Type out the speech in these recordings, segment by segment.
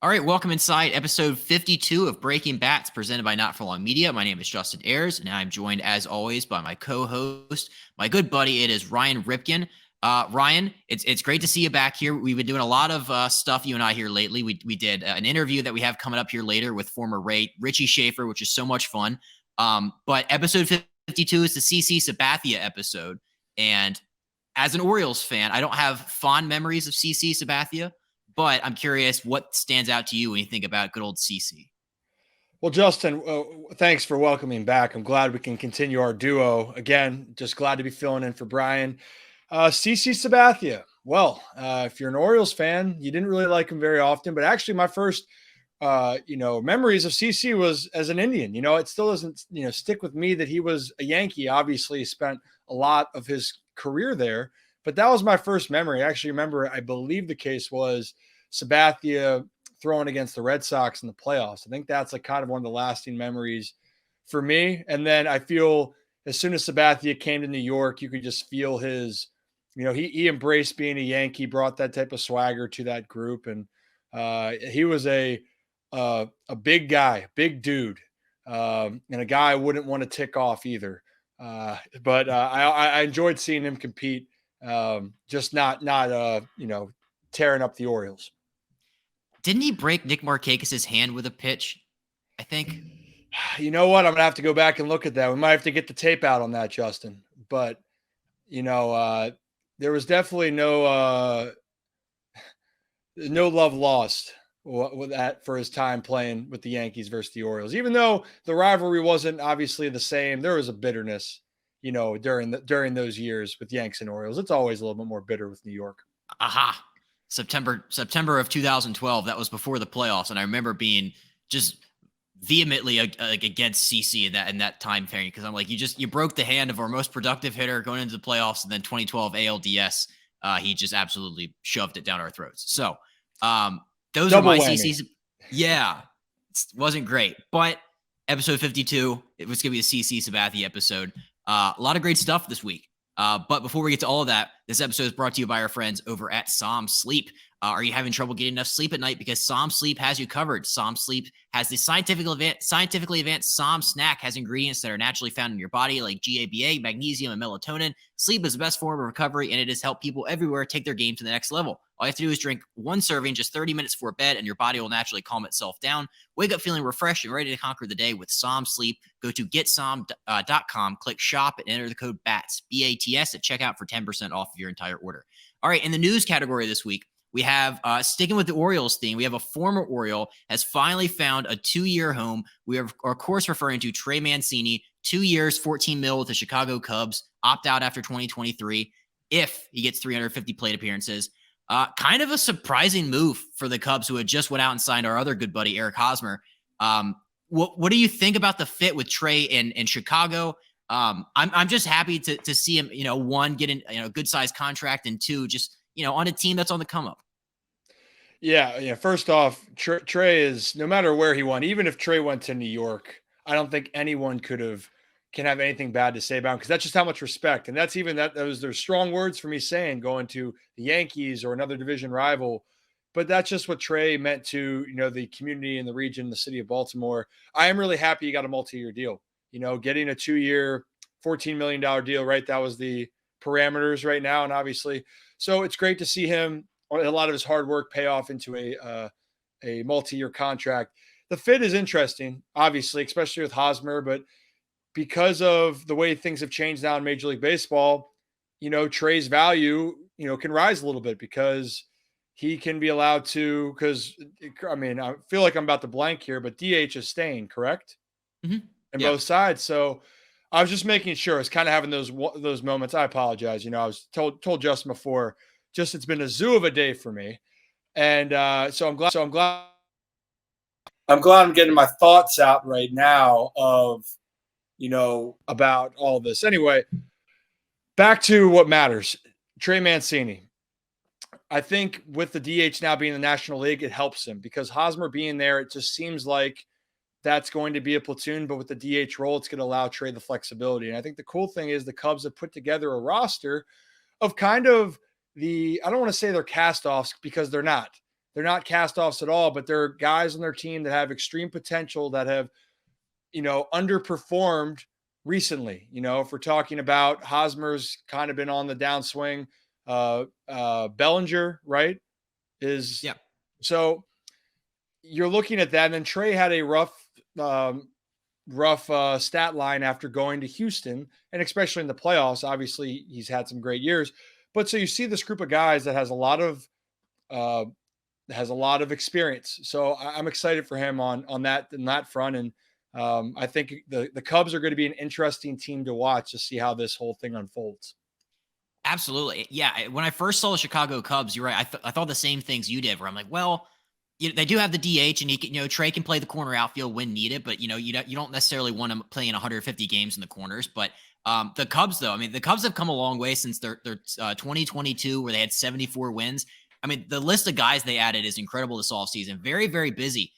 All right, welcome inside episode 52 of Breaking Bats, presented by Not For Long Media. My name is Justin Ayers, and I'm joined, as always, by my co-host, my good buddy. It is Ryan Ripken. Ryan, it's great to see you back here. We've been doing a lot of stuff, you and I, here lately. We did an interview that we have coming up here later with former Richie Shaffer, which is so much fun. But episode 52 is the CC Sabathia episode, and as an Orioles fan, I don't have fond memories of CC Sabathia. But I'm curious, what stands out to you when you think about good old CC? Well, Justin, thanks for welcoming back. I'm glad we can continue our duo again. Just glad to be filling in for Brian. CC Sabathia. Well, if you're an Orioles fan, you didn't really like him very often, but actually, my first, memories of CC was as an Indian. It still doesn't, stick with me that he was a Yankee. Obviously, he spent a lot of his career there, but that was my first memory. I actually remember, I believe the case was Sabathia throwing against the Red Sox in the playoffs. I think that's like kind of one of the lasting memories for me. And then I feel as soon as Sabathia came to New York, you could just feel his, he embraced being a Yankee, brought that type of swagger to that group. And he was a big guy, big dude, and a guy I wouldn't want to tick off either. But I enjoyed seeing him compete, just not tearing up the Orioles. Didn't he break Nick Markakis' hand with a pitch? I think. You know what? I'm gonna have to go back and look at that. We might have to get the tape out on that, Justin. But there was definitely no love lost with that for his time playing with the Yankees versus the Orioles. Even though the rivalry wasn't obviously the same, there was a bitterness, during those years with Yanks and Orioles. It's always a little bit more bitter with New York. Aha. September of 2012. That was before the playoffs, and I remember being just vehemently against CC in that time frame, because I'm like, you broke the hand of our most productive hitter going into the playoffs, and then 2012 ALDS, he just absolutely shoved it down our throats. So those Double are my whammy. CCs. Yeah, it wasn't great, but episode 52, it was gonna be a CC Sabathia episode. A lot of great stuff this week. But before we get to all of that, this episode is brought to you by our friends over at Som Sleep. Are you having trouble getting enough sleep at night? Because Som Sleep has you covered. Som Sleep has the scientifically advanced Som snack, has ingredients that are naturally found in your body, like GABA, magnesium, and melatonin. Sleep is the best form of recovery, and it has helped people everywhere take their game to the next level. All you have to do is drink one serving just 30 minutes before bed, and your body will naturally calm itself down. Wake up feeling refreshed and ready to conquer the day with Som Sleep. Go to getsom.com, click shop, and enter the code BATS, BATS, at checkout for 10% off of your entire order. All right, in the news category this week, we have, sticking with the Orioles theme, we have a former Oriole has finally found a 2-year home. We are, of course, referring to Trey Mancini, 2 years, $14 million with the Chicago Cubs, opt out after 2023 if he gets 350 plate appearances. Kind of a surprising move for the Cubs, who had just went out and signed our other good buddy, Eric Hosmer. What do you think about the fit with Trey in Chicago? I'm just happy to see him, one, get a good sized contract, and two, just, on a team that's on the come up. Yeah. First off, Trey is, no matter where he went, even if Trey went to New York, I don't think anyone can have anything bad to say about him, because that's just how much respect. And that's even there's strong words for me saying going to the Yankees or another division rival. But that's just what Trey meant to, the community in the region, the city of Baltimore. I am really happy he got a multi-year deal. Getting a 2-year, $14 million deal, right? That was the parameters right now. And obviously, so it's great to see him, a lot of his hard work, pay off into a multi-year contract. The fit is interesting, obviously, especially with Hosmer, but because of the way things have changed now in Major League Baseball, Trey's value, can rise a little bit, because he can be allowed to, I feel like I'm about to blank here, but DH is staying, correct? Mm-hmm. And Yeah. both sides. So I was just making sure. It's kind of having those moments. I apologize. I was told Justin before, just, it's been a zoo of a day for me. And so I'm glad I'm getting my thoughts out right now of, about all this. Anyway, back to what matters. Trey Mancini. I think with the DH now being in the National League, it helps him, because Hosmer being there, it just seems like that's going to be a platoon. But with the DH role, it's going to allow Trey the flexibility. And I think the cool thing is the Cubs have put together a roster of kind of I don't want to say they're cast-offs, because they're not. they're not cast-offs at all, but they're guys on their team that have extreme potential that have, underperformed recently. If we're talking about Hosmer's kind of been on the downswing, Bellinger, right? Is Yeah. so you're looking at that. And then Trey had a rough stat line after going to Houston, and especially in the playoffs. Obviously, he's had some great years, but so you see this group of guys that has a lot of experience. So I'm excited for him on that front, and I think the Cubs are going to be an interesting team to watch to see how this whole thing unfolds. Absolutely. Yeah. When I first saw the Chicago Cubs, you're right. I thought the same things you did, where I'm like, well, they do have the DH, and Trey can play the corner outfield when needed, but you don't necessarily want him playing 150 games in the corners. But the Cubs, though, I mean, the Cubs have come a long way since their 2022, where they had 74 wins. I mean, the list of guys they added is incredible this offseason. Very, very busy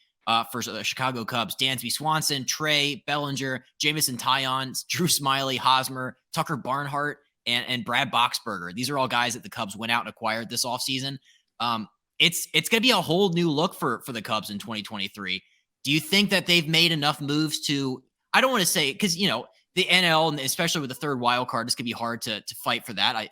for the Chicago Cubs. Dansby Swanson, Trey, Bellinger, Jamison Tyons, Drew Smyly, Hosmer, Tucker Barnhart, and Brad Boxberger. These are all guys that the Cubs went out and acquired this offseason. It's going to be a whole new look for the Cubs in 2023. Do you think that they've made enough moves to, I don't want to say, because, the NL, and especially with the third wild card, it's going to be hard to fight for that.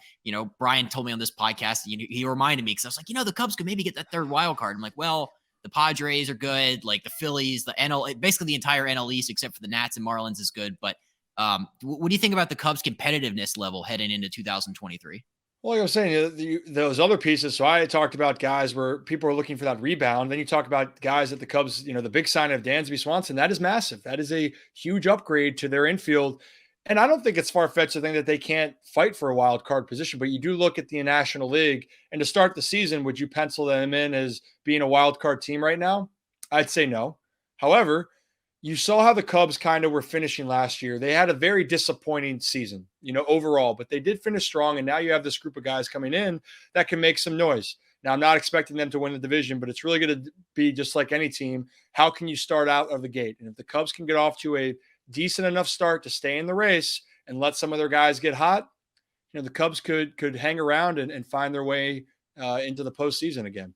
Brian told me on this podcast, he reminded me, because I was like, the Cubs could maybe get that third wild card. I'm like, well, the Padres are good, like the Phillies, the NL, basically the entire NL East except for the Nats and Marlins is good. But what do you think about the Cubs' competitiveness level heading into 2023? Well, like I was saying, those other pieces. So I talked about guys where people are looking for that rebound. Then you talk about guys at the Cubs, the big sign of Dansby Swanson. That is massive. That is a huge upgrade to their infield. And I don't think it's far-fetched to think that they can't fight for a wild card position. But you do look at the National League, and to start the season, would you pencil them in as being a wild card team right now? I'd say no. However, you saw how the Cubs kind of were finishing last year. They had a very disappointing season, overall, but they did finish strong. And now you have this group of guys coming in that can make some noise. Now, I'm not expecting them to win the division, but it's really going to be just like any team. How can you start out of the gate? And if the Cubs can get off to a decent enough start to stay in the race and let some of their guys get hot, the Cubs could hang around and find their way into the postseason again.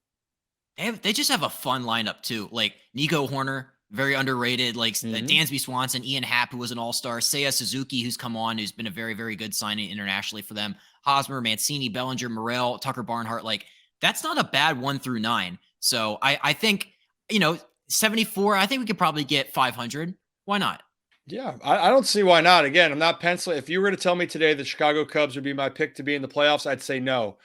They just have a fun lineup too. Like Nico Horner, very underrated. Like Dansby Swanson, Ian Happ, who was an all-star, Seiya Suzuki, who's come on, who's been a very, very good signing internationally for them. Hosmer, Mancini, Bellinger, Morel, Tucker Barnhart. Like, that's not a bad 1 through 9. So I think, 74, I think we could probably get 500. Why not? Yeah, I don't see why not. Again, I'm not penciling. If you were to tell me today the Chicago Cubs would be my pick to be in the playoffs, I'd say no.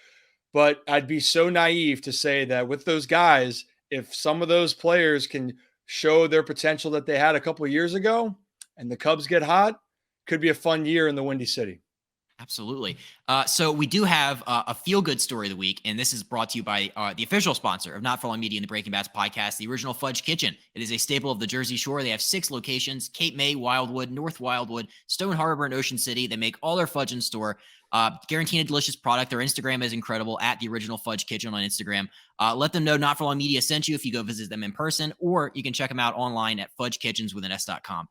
But I'd be so naive to say that with those guys, if some of those players can show their potential that they had a couple of years ago and the Cubs get hot, could be a fun year in the Windy City. Absolutely. So we do have a feel-good story of the week, and this is brought to you by the official sponsor of Not For Long Media and the Breaking Bad podcast, the original Fudge Kitchen. It is a staple of the Jersey Shore. They have 6 locations: Cape May, Wildwood, North Wildwood, Stone Harbor, and Ocean City. They make all their fudge in store. Guaranteed a delicious product. Their Instagram is incredible, at the original Fudge Kitchen on Instagram. Let them know Not For Long Media sent you if you go visit them in person, or you can check them out online at fudgekitchens.com.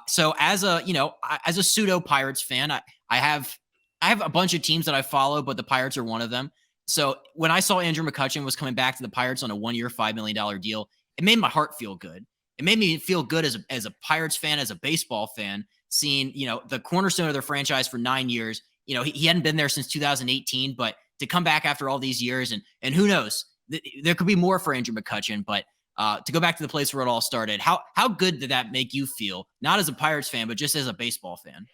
So as a pseudo Pirates fan, I have a bunch of teams that I follow, but the Pirates are one of them. So when I saw Andrew McCutchen was coming back to the Pirates on a 1-year, $5 million deal, it made my heart feel good. It made me feel good as a Pirates fan, as a baseball fan, seeing, the cornerstone of their franchise for 9 years. He hadn't been there since 2018, but to come back after all these years, and who knows, there could be more for Andrew McCutchen, but to go back to the place where it all started, how good did that make you feel? Not as a Pirates fan, but just as a baseball fan.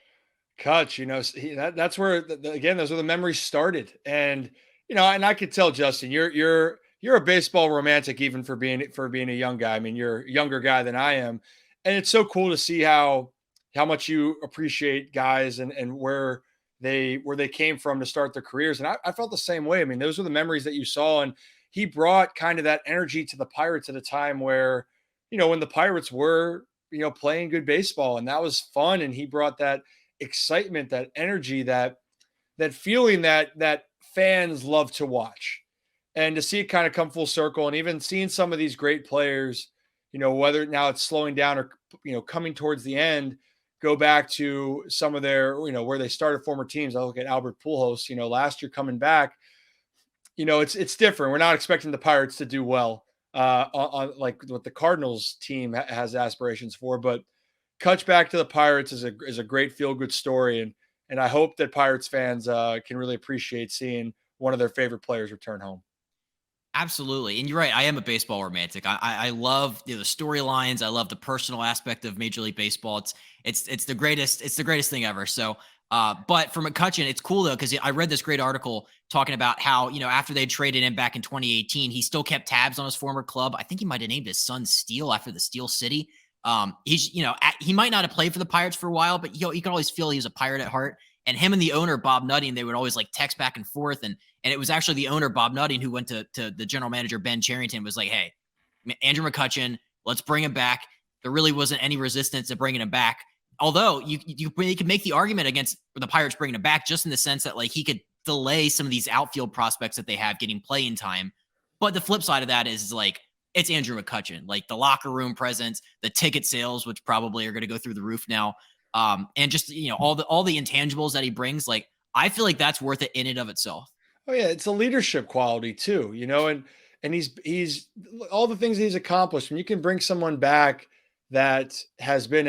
Kutch, that's where again, those are the memories started. And, and I could tell, Justin, you're a baseball romantic, even for being a young guy. I mean, you're a younger guy than I am. And it's so cool to see how much you appreciate guys and where they came from to start their careers. And I felt the same way. I mean, those are the memories that you saw. And he brought kind of that energy to the Pirates at a time where, when the Pirates were, playing good baseball, and that was fun. And he brought that excitement, that energy, that feeling that fans love to watch, and to see it kind of come full circle. And even seeing some of these great players, whether now it's slowing down or, coming towards the end, go back to some of their, where they started former teams. I look at Albert Pujols, last year coming back, it's different. We're not expecting the Pirates to do well on like what the Cardinals team has aspirations for, but Cutch back to the Pirates is a great feel good story, and I hope that Pirates fans can really appreciate seeing one of their favorite players return home. Absolutely. And you're right. I am a baseball romantic. I love the storylines. I love the personal aspect of Major League Baseball. It's the greatest. It's the greatest thing ever. So, but for McCutchen, it's cool though, because I read this great article talking about how, after they traded him back in 2018, he still kept tabs on his former club. I think he might have named his son Steel after the Steel City. He's, he might not have played for the Pirates for a while, but you can always feel he was a Pirate at heart. And him and the owner, Bob Nutting, they would always like text back and forth. And it was actually the owner, Bob Nutting, who went to the general manager, Ben Cherington, was like, hey, Andrew McCutchen, let's bring him back. There really wasn't any resistance to bringing him back. Although you can make the argument against the Pirates bringing him back just in the sense that like he could delay some of these outfield prospects that they have getting playing time. But the flip side of that is like, it's Andrew McCutchen, like the locker room presence, the ticket sales, which probably are going to go through the roof now. And just, all the intangibles that he brings, like, I feel like that's worth it in and of itself. Oh yeah, it's a leadership quality too, and he's all the things he's accomplished. When you can bring someone back that has been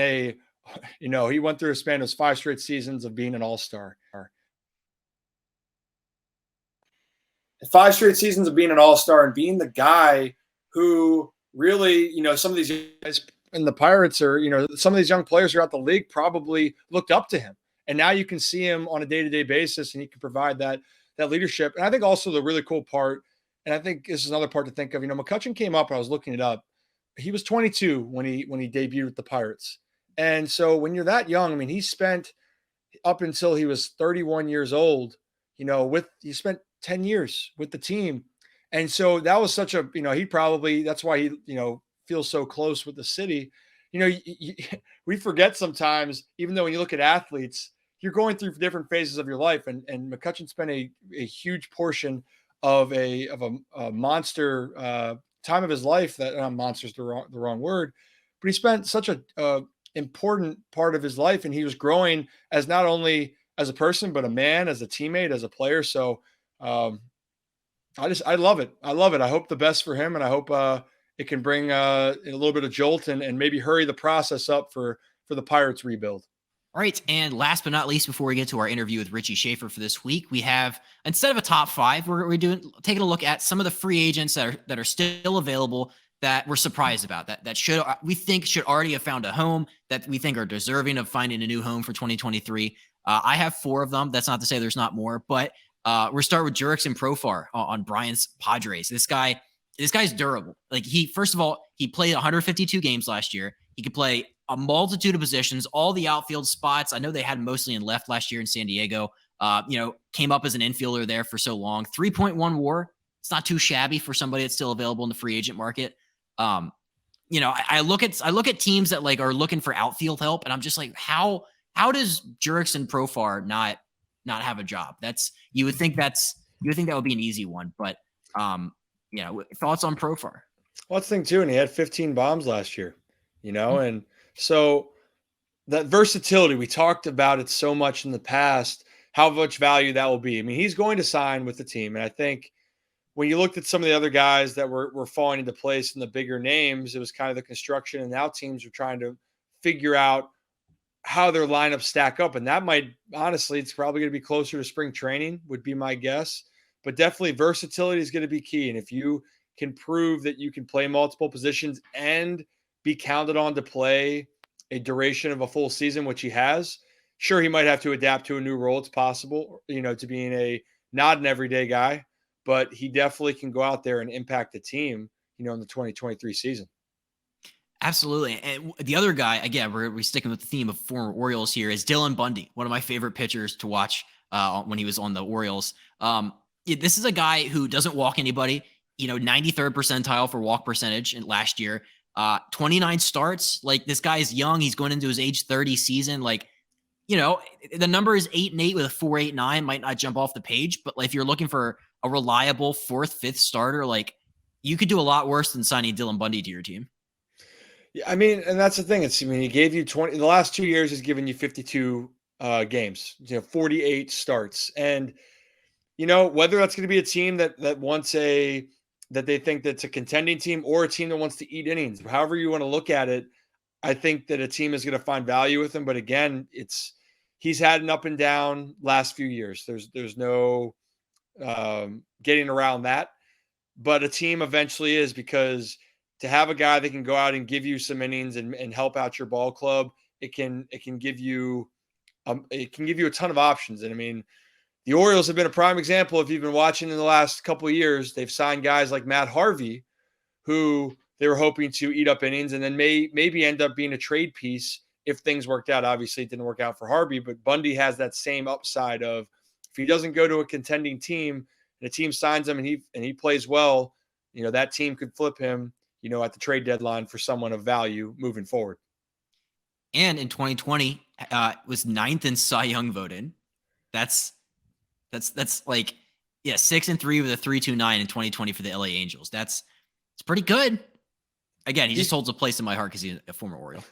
he went through a span of 5 straight seasons of being an all-star. 5 straight seasons of being an all-star and being the guy who really, some of these guys and the Pirates are, some of these young players throughout the league probably looked up to him. And now you can see him on a day-to-day basis and he can provide that leadership. And I think also the really cool part, and I think this is another part to think of, McCutchen came up, I was looking it up. He was 22 when he debuted with the Pirates. And so when you're that young, I mean, he spent up until he was 31 years old, he spent 10 years with the team. And so that was such a, he probably, that's why he, feels so close with the city. We forget sometimes, even though when you look at athletes, you're going through different phases of your life. And McCutchen spent a huge portion of a monster time of his life that monster's the wrong word, but he spent such a important part of his life. And he was growing as not only as a person, but a man, as a teammate, as a player. So I love it. I love it. I hope the best for him. And I hope it can bring a little bit of jolt and maybe hurry the process up for the Pirates rebuild. All right. And last but not least, before we get to our interview with Richie Shaffer for this week, we have, instead of a top 5, we're taking a look at some of the free agents that are still available that we're surprised about, that we think should already have found a home, that we think are deserving of finding a new home for 2023. I have 4 of them. That's not to say there's not more, but we're starting with Jurickson Profar on Brian's Padres. This guy's durable. Like first of all, he played 152 games last year. He could play a multitude of positions, all the outfield spots. I know they had him mostly in left last year in San Diego. Came up as an infielder there for so long. 3.1 WAR. It's not too shabby for somebody that's still available in the free agent market. I look at teams that like are looking for outfield help, and I'm just like, how does Jurickson Profar not have a job? You would think that would be an easy one, but thoughts on Profar? Well, that's the thing too, and he had 15 bombs last year, and so that versatility, we talked about it so much in the past, how much value that will be. I mean, he's going to sign with the team, and I think when you looked at some of the other guys that were falling into place in the bigger names, it was kind of the construction, and now teams are trying to figure out how their lineups stack up, and that might, honestly, it's probably going to be closer to spring training, would be my guess. But definitely versatility is going to be key. And if you can prove that you can play multiple positions and be counted on to play a duration of a full season, which he has, sure, he might have to adapt to a new role. It's possible, to being not an everyday guy, but he definitely can go out there and impact the team, in the 2023 season. Absolutely. And the other guy, again, we're sticking with the theme of former Orioles here, is Dylan Bundy, one of my favorite pitchers to watch when he was on the Orioles. This is a guy who doesn't walk anybody, 93rd percentile for walk percentage in last year, 29 starts. Like, this guy is young. He's going into his age 30 season. Like, the number is 8-8 with a 4.89, might not jump off the page, but like, if you're looking for a reliable 4th, 5th starter, like, you could do a lot worse than signing Dylan Bundy to your team. Yeah, I mean, and that's the thing. He gave you 20 in the last 2 years. He's given you 52 games, 48 starts, and whether that's going to be a team that they think that's a contending team or a team that wants to eat innings, however you want to look at it, I think that a team is going to find value with him. But again, he's had an up and down last few years. There's no getting around that. But a team eventually is, because to have a guy that can go out and give you some innings and help out your ball club, it can give you a ton of options. And I mean, the Orioles have been a prime example. If you've been watching in the last couple of years, they've signed guys like Matt Harvey, who they were hoping to eat up innings and then maybe end up being a trade piece if things worked out. Obviously, it didn't work out for Harvey, but Bundy has that same upside of, if he doesn't go to a contending team and a team signs him and he plays well, that team could flip him, at the trade deadline for someone of value moving forward. And in 2020, was 9th in Cy Young voting. That's like, 6-3 with a 3.29 in 2020 for the LA Angels. It's pretty good. Again, he just holds a place in my heart because he's a former Oriole.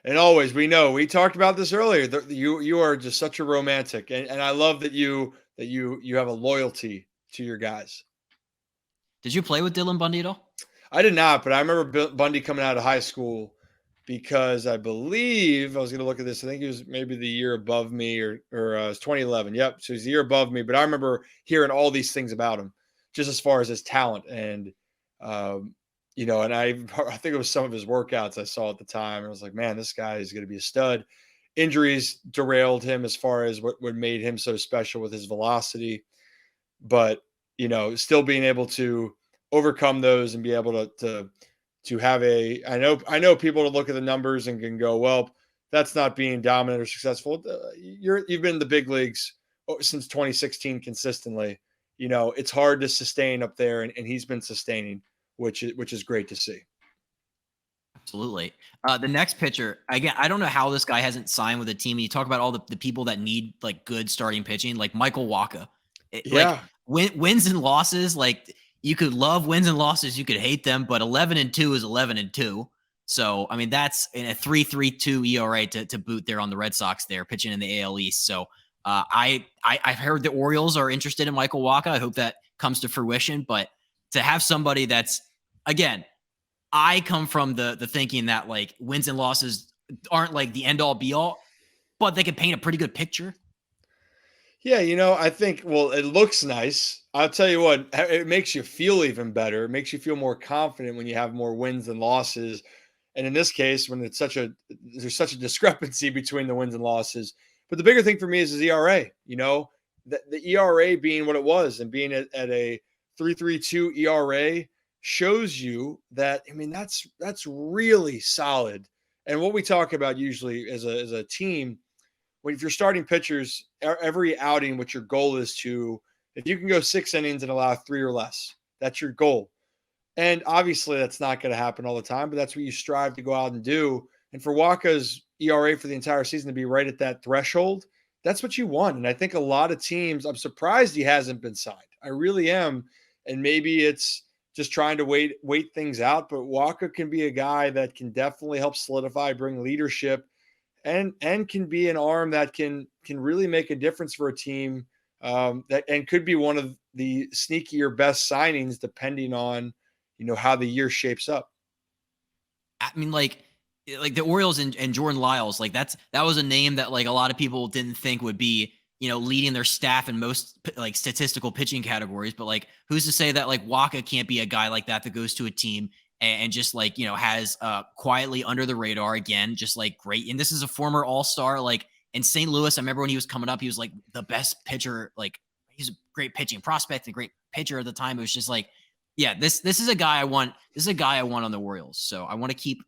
And always, we talked about this earlier. You are just such a romantic, and I love that you have a loyalty to your guys. Did you play with Dylan Bundy at all? I did not, but I remember Bundy coming out of high school, because I believe I was going to look at this. I think he was maybe the year above me, or it was 2011. Yep. So he's the year above me, but I remember hearing all these things about him, just as far as his talent. And, and I think it was some of his workouts I saw at the time. And I was like, man, this guy is going to be a stud. Injuries derailed him as far as what made him so special with his velocity. But, still being able to overcome those and be able to have I know people to look at the numbers and can go, well, that's not being dominant or successful. You've been in the big leagues since 2016 consistently. It's hard to sustain up there, and he's been sustaining, which is great to see. Absolutely. The next pitcher, again, I don't know how this guy hasn't signed with a team. You talk about all the people that need like good starting pitching, like Michael Wacha. Yeah. Like wins and losses, like you could love wins and losses, you could hate them, but 11-2 is 11-2. So, I mean, that's in a 3.32 ERA to boot there on the Red Sox there, pitching in the AL East. So, I've heard the Orioles are interested in Michael Wacha. I hope that comes to fruition. But to have somebody that's, again, I come from the thinking that like wins and losses aren't like the end all be all, but they can paint a pretty good picture. Yeah, I think, well, it looks nice. I'll tell you what, it makes you feel even better. It makes you feel more confident when you have more wins than losses. And in this case, when there's such a discrepancy between the wins and losses. But the bigger thing for me is his ERA, the ERA being what it was and being at a 3.32 ERA shows you that, I mean, that's really solid. And what we talk about usually as a team, if you're starting pitchers, every outing, what your goal is if you can go 6 innings and allow 3 or less, that's your goal. And obviously that's not going to happen all the time, but that's what you strive to go out and do. And for Wacha's ERA for the entire season to be right at that threshold, that's what you want. And I think a lot of teams, I'm surprised he hasn't been signed. I really am. And maybe it's just trying to wait things out, but Wacha can be a guy that can definitely help solidify, bring leadership, and can be an arm that can really make a difference for a team, and could be one of the sneakier best signings depending on how the year shapes up. I mean, like the Orioles and Jordan Lyles, like that was a name that like a lot of people didn't think would be leading their staff in most like statistical pitching categories. But like, who's to say that like Wacha can't be a guy like that goes to a team and just like, has quietly under the radar again, just like great. And this is a former all-star, like in St. Louis. I remember when he was coming up, he was like the best pitcher. Like he's a great pitching prospect and great pitcher at the time. It was just like, yeah, this is a guy I want. This is a guy I want on the Orioles. So I want to keep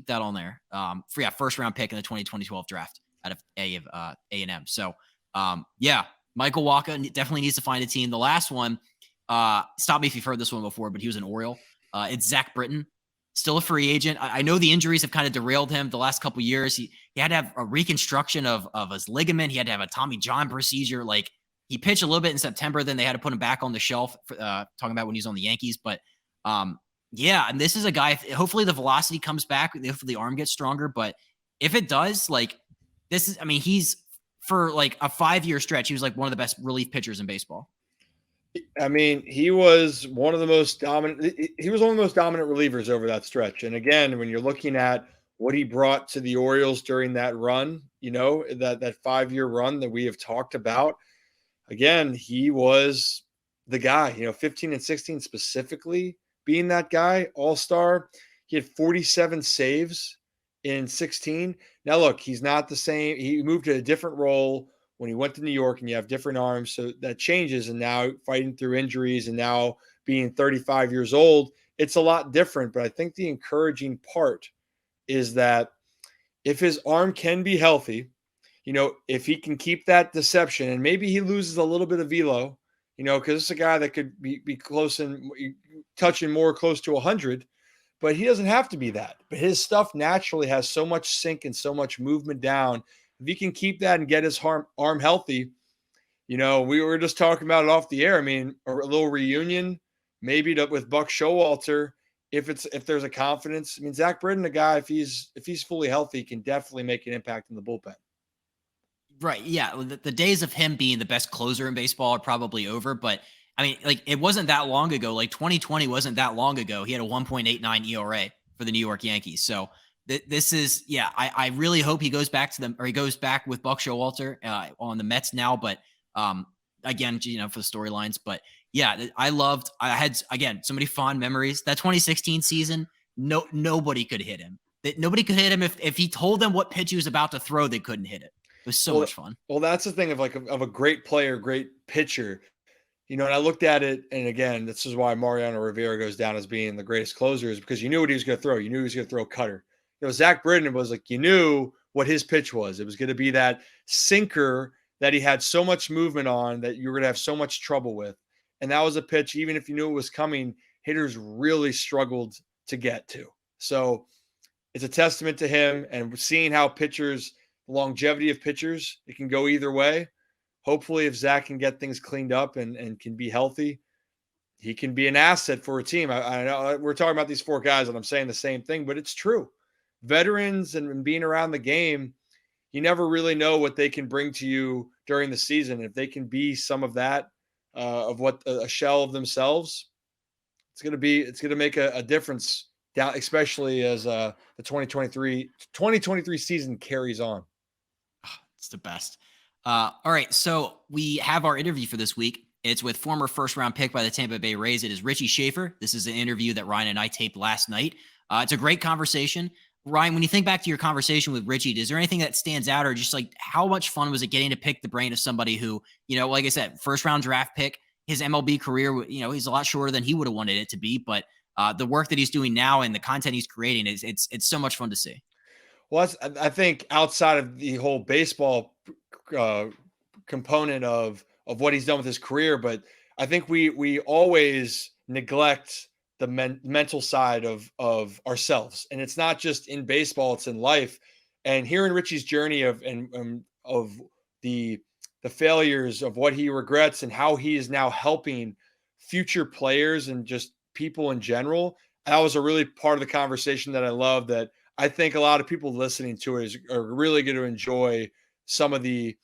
that on there. For first round pick in the 2012 draft out of A&M. So Michael Wacha definitely needs to find a team. The last one, stop me if you've heard this one before, but he was an Oriole. It's Zach Britton, still a free agent. I know the injuries have kind of derailed him the last couple of years. He had to have a reconstruction of his ligament. He had to have a Tommy John procedure. Like he pitched a little bit in September, then they had to put him back on the shelf. Talking about when he was on the Yankees, but and this is a guy. Hopefully the velocity comes back. Hopefully the arm gets stronger. But if it does, like this is, I mean, he's for like a 5-year stretch, he was like one of the best relief pitchers in baseball. I mean, he was one of the most dominant. He was one of the most dominant relievers over that stretch. And again, when you're looking at what he brought to the Orioles during that run, that 5-year run that we have talked about, again, he was the guy. 15 and 16 specifically being that guy, all-star. He had 47 saves in 16. Now, look, he's not the same. He moved to a different role when he went to New York, and you have different arms. So that changes. And now fighting through injuries and now being 35 years old, it's a lot different. But I think the encouraging part is that if his arm can be healthy, if he can keep that deception, and maybe he loses a little bit of velo, because it's a guy that could be close and touching more close to 100, but he doesn't have to be that. But his stuff naturally has so much sink and so much movement down. If he can keep that and get his arm healthy, we were just talking about it off the air. I mean, a little reunion, maybe with Buck Showalter, if there's a confidence. I mean, Zach Britton, a guy, if he's fully healthy, can definitely make an impact in the bullpen. Right. Yeah. The days of him being the best closer in baseball are probably over. But I mean, like, it wasn't that long ago. Like 2020 wasn't that long ago. He had a 1.89 ERA for the New York Yankees. So this is, yeah, I really hope he goes back to them, or he goes back with Buck Showalter on the Mets now. But again, for the storylines. But yeah, I had, again, so many fond memories. That 2016 season, nobody could hit him. Nobody could hit him. If he told them what pitch he was about to throw, they couldn't hit it. It was so much fun. Well, that's the thing of a great player, great pitcher. And I looked at it, and again, this is why Mariano Rivera goes down as being the greatest closer, is because you knew what he was going to throw. You knew he was going to throw a cutter. Zach Britton was like, you knew what his pitch was. It was going to be that sinker that he had so much movement on that you were going to have so much trouble with. And that was a pitch, even if you knew it was coming, hitters really struggled to get to. So it's a testament to him, and seeing how pitchers, the longevity of pitchers, it can go either way. Hopefully, if Zach can get things cleaned up and can be healthy, he can be an asset for a team. I know we're talking about these 4 guys, and I'm saying the same thing, but it's true. Veterans and being around the game, you never really know what they can bring to you during the season. If they can be some of that, of what a shell of themselves, it's going to make a difference down, especially as the 2023 season carries on. It's the best. All right, so we have our interview for this week. It's with former first-round pick by the Tampa Bay Rays. It is Richie Shaffer. This is an interview that Ryan and I taped last night. It's a great conversation. Ryan, when you think back to your conversation with Richie, is there anything that stands out, or just like how much fun was it getting to pick the brain of somebody who, like I said, first-round draft pick, his MLB career, he's a lot shorter than he would have wanted it to be, but the work that he's doing now and the content he's creating it's so much fun to see. Well, I think outside of the whole baseball component of what he's done with his career, but I think we always neglect the mental side of ourselves, and it's not just in baseball; it's in life. And hearing Richie's journey of the failures, of what he regrets, and how he is now helping future players and just people in general, that was a really part of the conversation that I love. That I think a lot of people listening to it are really going to enjoy some of the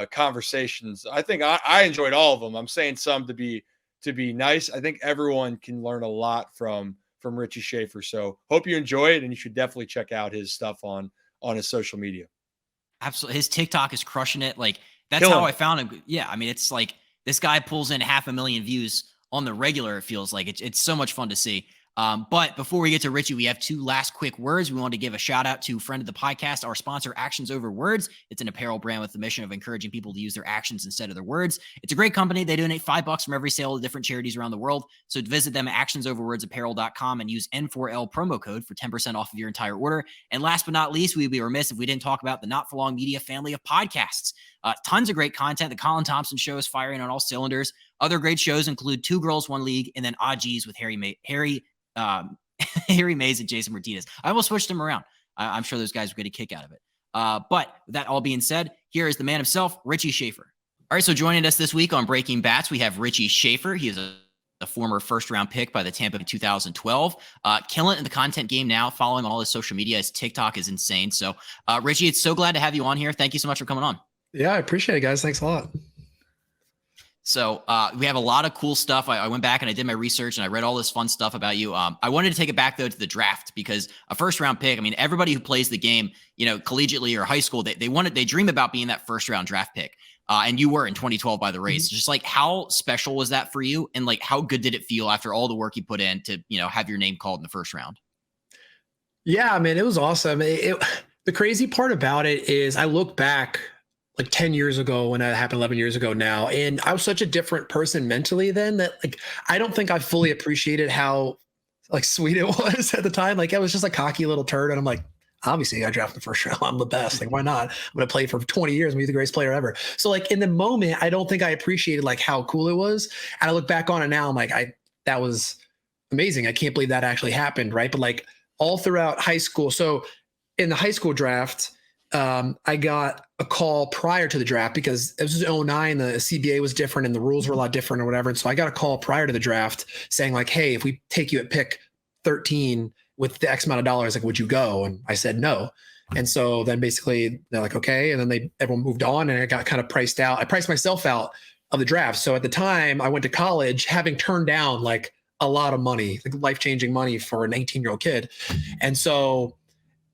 conversations. I think I enjoyed all of them. I'm saying some to be nice. I think everyone can learn a lot from Richie Shaffer. So hope you enjoy it, and you should definitely check out his stuff on his social media. Absolutely. His TikTok is crushing it. Like, that's how I found him. Yeah. I mean, it's like this guy pulls in 500,000 views on the regular. It feels like it's so much fun to see. But before we get to Richie, we have 2 last quick words. We want to give a shout out to friend of the podcast, our sponsor, Actions Over Words. It's an apparel brand with the mission of encouraging people to use their actions instead of their words. It's a great company. They donate $5 from every sale to different charities around the world. So visit them at actionsoverwordsapparel.com and use N4L promo code for 10% off of your entire order. And last but not least, we'd be remiss if we didn't talk about the Not For Long Media family of podcasts. Tons of great content. The Colin Thompson Show is firing on all cylinders. Other great shows include 2 Girls, 1 League, and then Odd G's with Harry Mays and Jason Martinez. I almost switched them around. I'm sure those guys would get a kick out of it. But with that all being said, here is the man himself, Richie Shaffer. All right, so joining us this week on Breaking Bats, we have Richie Shaffer. He is a former first-round pick by the Tampa in 2012. Killing it in the content game now, following all his social media. His TikTok is insane. So, Richie, it's so glad to have you on here. Thank you so much for coming on. Yeah, I appreciate it, guys. Thanks a lot. So we have a lot of cool stuff. I went back and I did my research and I read all this fun stuff about you. I wanted to take it back though to the draft because a first round pick. I mean, everybody who plays the game, collegiately or high school, they dream about being that first round draft pick. And you were in 2012 by the race. Just like how special was that for you, and like how good did it feel after all the work you put in to have your name called in the first round? Yeah, man, it was awesome. The crazy part about it is I look back like 10 years ago when that happened, 11 years ago now, and I was such a different person mentally then that like I don't think I fully appreciated how like sweet it was at the time. Like I was just a cocky little turd, and I'm like, obviously I drafted the first round. I'm the best. Like why not? I'm gonna play for 20 years and be the greatest player ever. So like in the moment, I don't think I appreciated like how cool it was. And I look back on it now, I'm like, that was amazing. I can't believe that actually happened, right? But like all throughout high school. So in the high school draft, I got a call prior to the draft because it was 09, the CBA was different and the rules were a lot different or whatever. And so I got a call prior to the draft saying like, hey, if we take you at pick 13 with the X amount of dollars, like, would you go? And I said no. And so then basically they're like, okay. And then everyone moved on and I got kind of priced out. I priced myself out of the draft. So at the time I went to college having turned down like a lot of money, like life-changing money for an 18-year-old kid. And so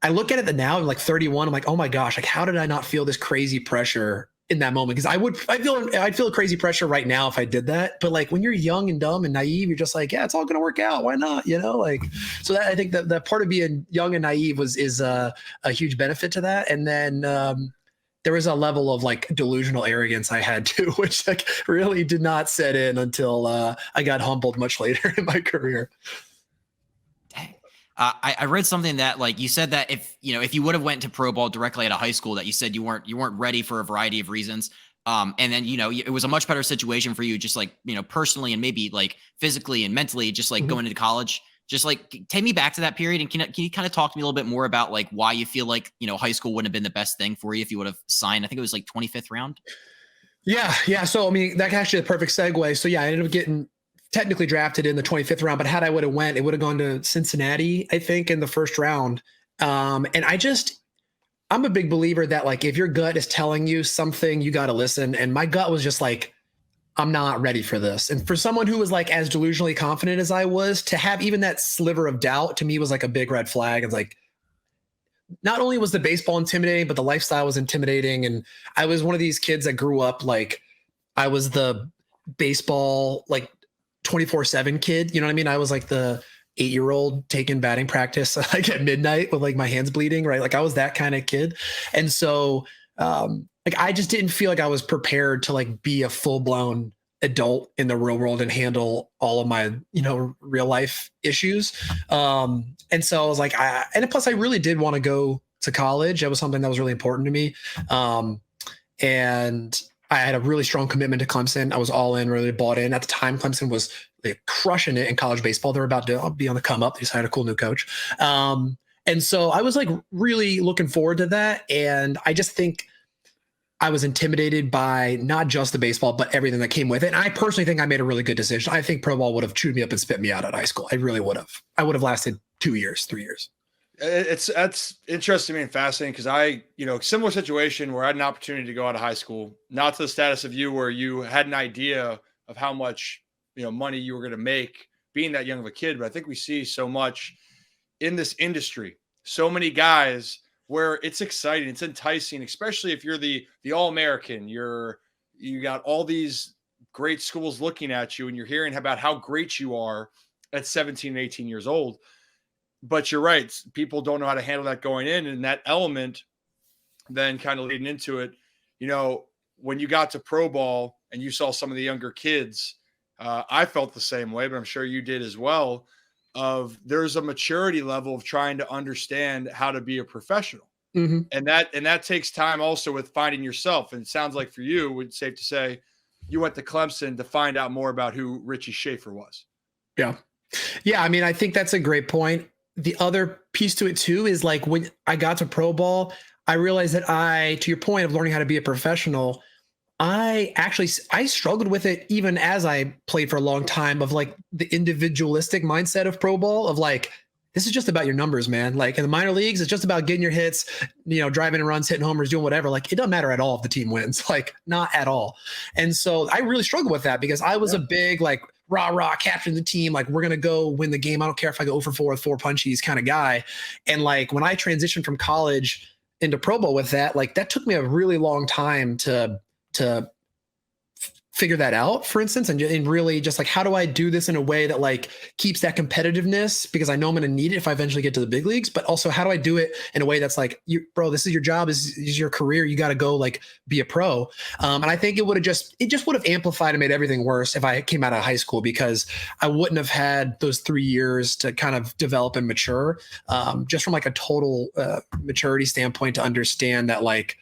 I look at it now, I'm like 31. I'm like, oh my gosh, like how did I not feel this crazy pressure in that moment? Because I'd feel a crazy pressure right now if I did that. But like when you're young and dumb and naive, you're just like, yeah, it's all gonna work out. Why not? Like so that I think that part of being young and naive is a huge benefit to that. And then there was a level of like delusional arrogance I had too, which like really did not set in until I got humbled much later in my career. Dang. I read something that like you said that if you would have went to pro ball directly out of high school, that you said you weren't ready for a variety of reasons. And then it was a much better situation for you, just like personally and maybe like physically and mentally, just like going into college. Just like take me back to that period, and can you kind of talk to me a little bit more about like why you feel like high school wouldn't have been the best thing for you if you would have signed? I think it was like 25th round. Yeah. So I mean, that's actually a perfect segue. So yeah, I ended up getting technically drafted in the 25th round, but had I would have went, it would have gone to Cincinnati, I think, in the first round. And I'm a big believer that like if your gut is telling you something, you got to listen. And my gut was just like, I'm not ready for this. And for someone who was like as delusionally confident as I was, to have even that sliver of doubt to me was like a big red flag. It's like, not only was the baseball intimidating, but the lifestyle was intimidating. And I was one of these kids that grew up like I was the baseball like 24/7 kid. You know what I mean? I was like the 8-year-old taking batting practice like at midnight with like my hands bleeding, right? Like I was that kind of kid. And so like I just didn't feel like I was prepared to like be a full-blown adult in the real world and handle all of my real life issues. And so I was like, and plus I really did want to go to college. That was something that was really important to me. And I had a really strong commitment to Clemson. I was all in, really bought in. At the time, Clemson was like crushing it in college baseball. They were about to be on the come up. They just had a cool new coach. And so I was like really looking forward to that. And I just think I was intimidated by not just the baseball, but everything that came with it. And I personally think I made a really good decision. I think pro ball would have chewed me up and spit me out at high school. I really would have. I would have lasted 2 years, 3 years. That's interesting to me and fascinating because I, similar situation where I had an opportunity to go out of high school, not to the status of you where you had an idea of how much, money you were going to make being that young of a kid. But I think we see so much in this industry, so many guys where it's exciting, it's enticing, especially if you're the All-American, you got all these great schools looking at you and you're hearing about how great you are at 17 and 18 years old. But you're right. People don't know how to handle that going in. And that element then kind of leading into it, when you got to pro ball and you saw some of the younger kids, I felt the same way, but I'm sure you did as well, there's a maturity level of trying to understand how to be a professional. Mm-hmm. And that takes time also with finding yourself. And it sounds like for you, it's safe to say you went to Clemson to find out more about who Richie Shaffer was. Yeah. Yeah. I mean, I think that's a great point. The other piece to it too is like when I got to pro ball, I realized that to your point of learning how to be a professional, I struggled with it even as I played for a long time, of like the individualistic mindset of pro ball of like, this is just about your numbers, man. Like in the minor leagues, it's just about getting your hits, driving and runs, hitting homers, doing whatever. Like it doesn't matter at all if the team wins, like not at all. And so I really struggle with that because I was a big like rah, captain the team. Like we're going to go win the game. I don't care if I go 0 for 4 with 4 punchies kind of guy. And like when I transitioned from college into Pro Bowl with that, like that took me a really long time to figure that out, for instance, and really just like, how do I do this in a way that like keeps that competitiveness because I know I'm going to need it if I eventually get to the big leagues, but also how do I do it in a way that's like, bro, this is your job, this is your career. You got to go like be a pro. And I think it just would have amplified and made everything worse if I came out of high school because I wouldn't have had those 3 years to kind of develop and mature, just from like a total maturity standpoint to understand that like,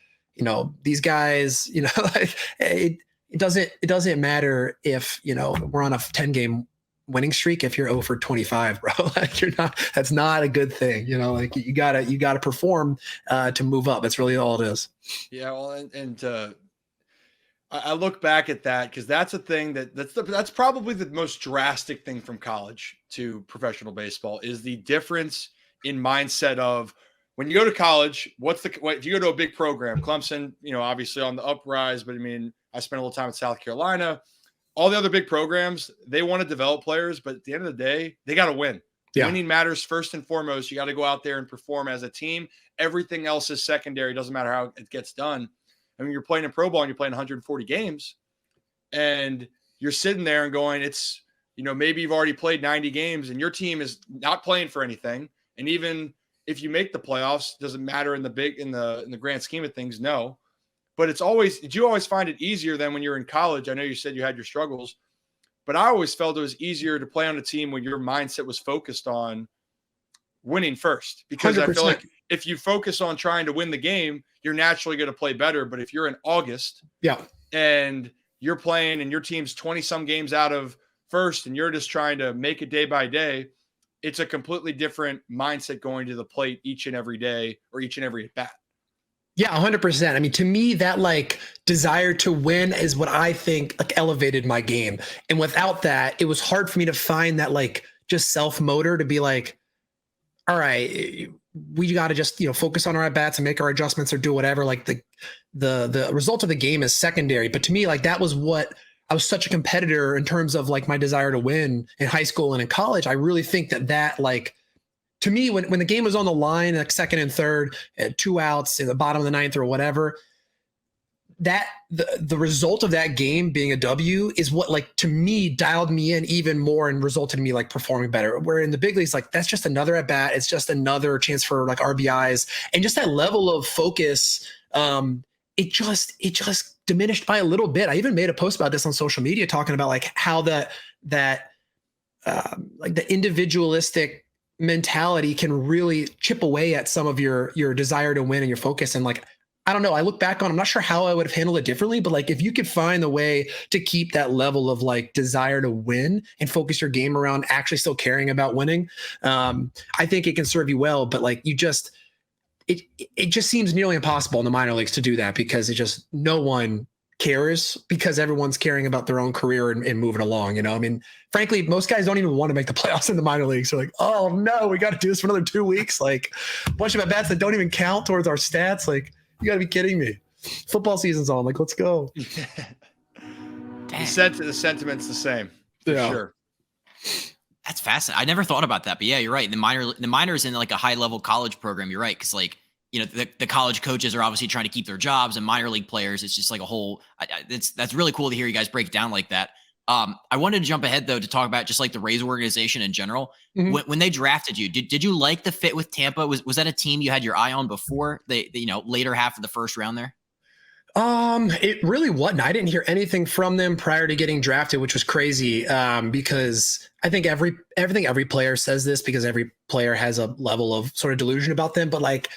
these guys, like it doesn't matter if, we're on a 10-game winning streak if you're 0 for 25, bro. Like that's not a good thing. Like you gotta perform to move up. That's really all it is. Yeah. Well, and I look back at that because that's a thing that's probably the most drastic thing from college to professional baseball is the difference in mindset of when you go to college, if you go to a big program, Clemson, obviously on the uprise, but I mean, I spent a little time in South Carolina. All the other big programs, they want to develop players, but at the end of the day, they got to win. Yeah. Winning matters first and foremost. You got to go out there and perform as a team. Everything else is secondary. Doesn't matter how it gets done. I mean, you're playing in Pro Bowl and you're playing 140 games, and you're sitting there and going, it's, maybe you've already played 90 games and your team is not playing for anything. And even if you make the playoffs, doesn't matter in the grand scheme of things. No. But did you always find it easier than when you're in college? I know you said you had your struggles, but I always felt it was easier to play on a team when your mindset was focused on winning first. Because 100%. I feel like if you focus on trying to win the game, you're naturally going to play better. But if you're in August and you're playing and your team's 20-some games out of first and you're just trying to make it day by day, it's a completely different mindset going to the plate each and every day or each and every at bat. Yeah, 100%. I mean, to me, that like desire to win is what I think like elevated my game. And without that, it was hard for me to find that like just self-motor to be like, all right, we got to just, focus on our at-bats and make our adjustments or do whatever. Like the result of the game is secondary. But to me, like that was what I was such a competitor in terms of like my desire to win in high school and in college. I really think that like, to me, when the game was on the line, like second and third, at 2 outs in the bottom of the ninth or whatever, that the result of that game being a W is what like to me dialed me in even more and resulted in me like performing better. Where in the big leagues, like that's just another at bat. It's just another chance for like RBIs and just that level of focus. It just diminished by a little bit. I even made a post about this on social media talking about like how like the individualistic mentality can really chip away at some of your desire to win and your focus. And like, I don't know, I look back on, I'm not sure how I would have handled it differently, but like, if you could find a way to keep that level of like desire to win and focus your game around actually still caring about winning, I think it can serve you well. But like, it just seems nearly impossible in the minor leagues to do that because no one cares because everyone's caring about their own career and moving along. I mean, frankly, most guys don't even want to make the playoffs in the minor leagues. They're like, oh no, we got to do this for another 2 weeks. Like a bunch of at-bats that don't even count towards our stats. Like, you gotta be kidding me. Football season's on. Like, let's go. The sentiment's the same. For sure. That's fascinating. I never thought about that, but yeah, you're right. The minors in like a high level college program. You're right. Cause like, the college coaches are obviously trying to keep their jobs and minor league players. It's just like a whole, that's really cool to hear you guys break it down like that. I wanted to jump ahead though, to talk about just like the Rays organization in general. Mm-hmm. When they drafted you, did you like the fit with Tampa? Was that a team you had your eye on before the later half of the first round there? It really wasn't. I didn't hear anything from them prior to getting drafted, which was crazy. Because I think every player says this because every player has a level of sort of delusion about them. But like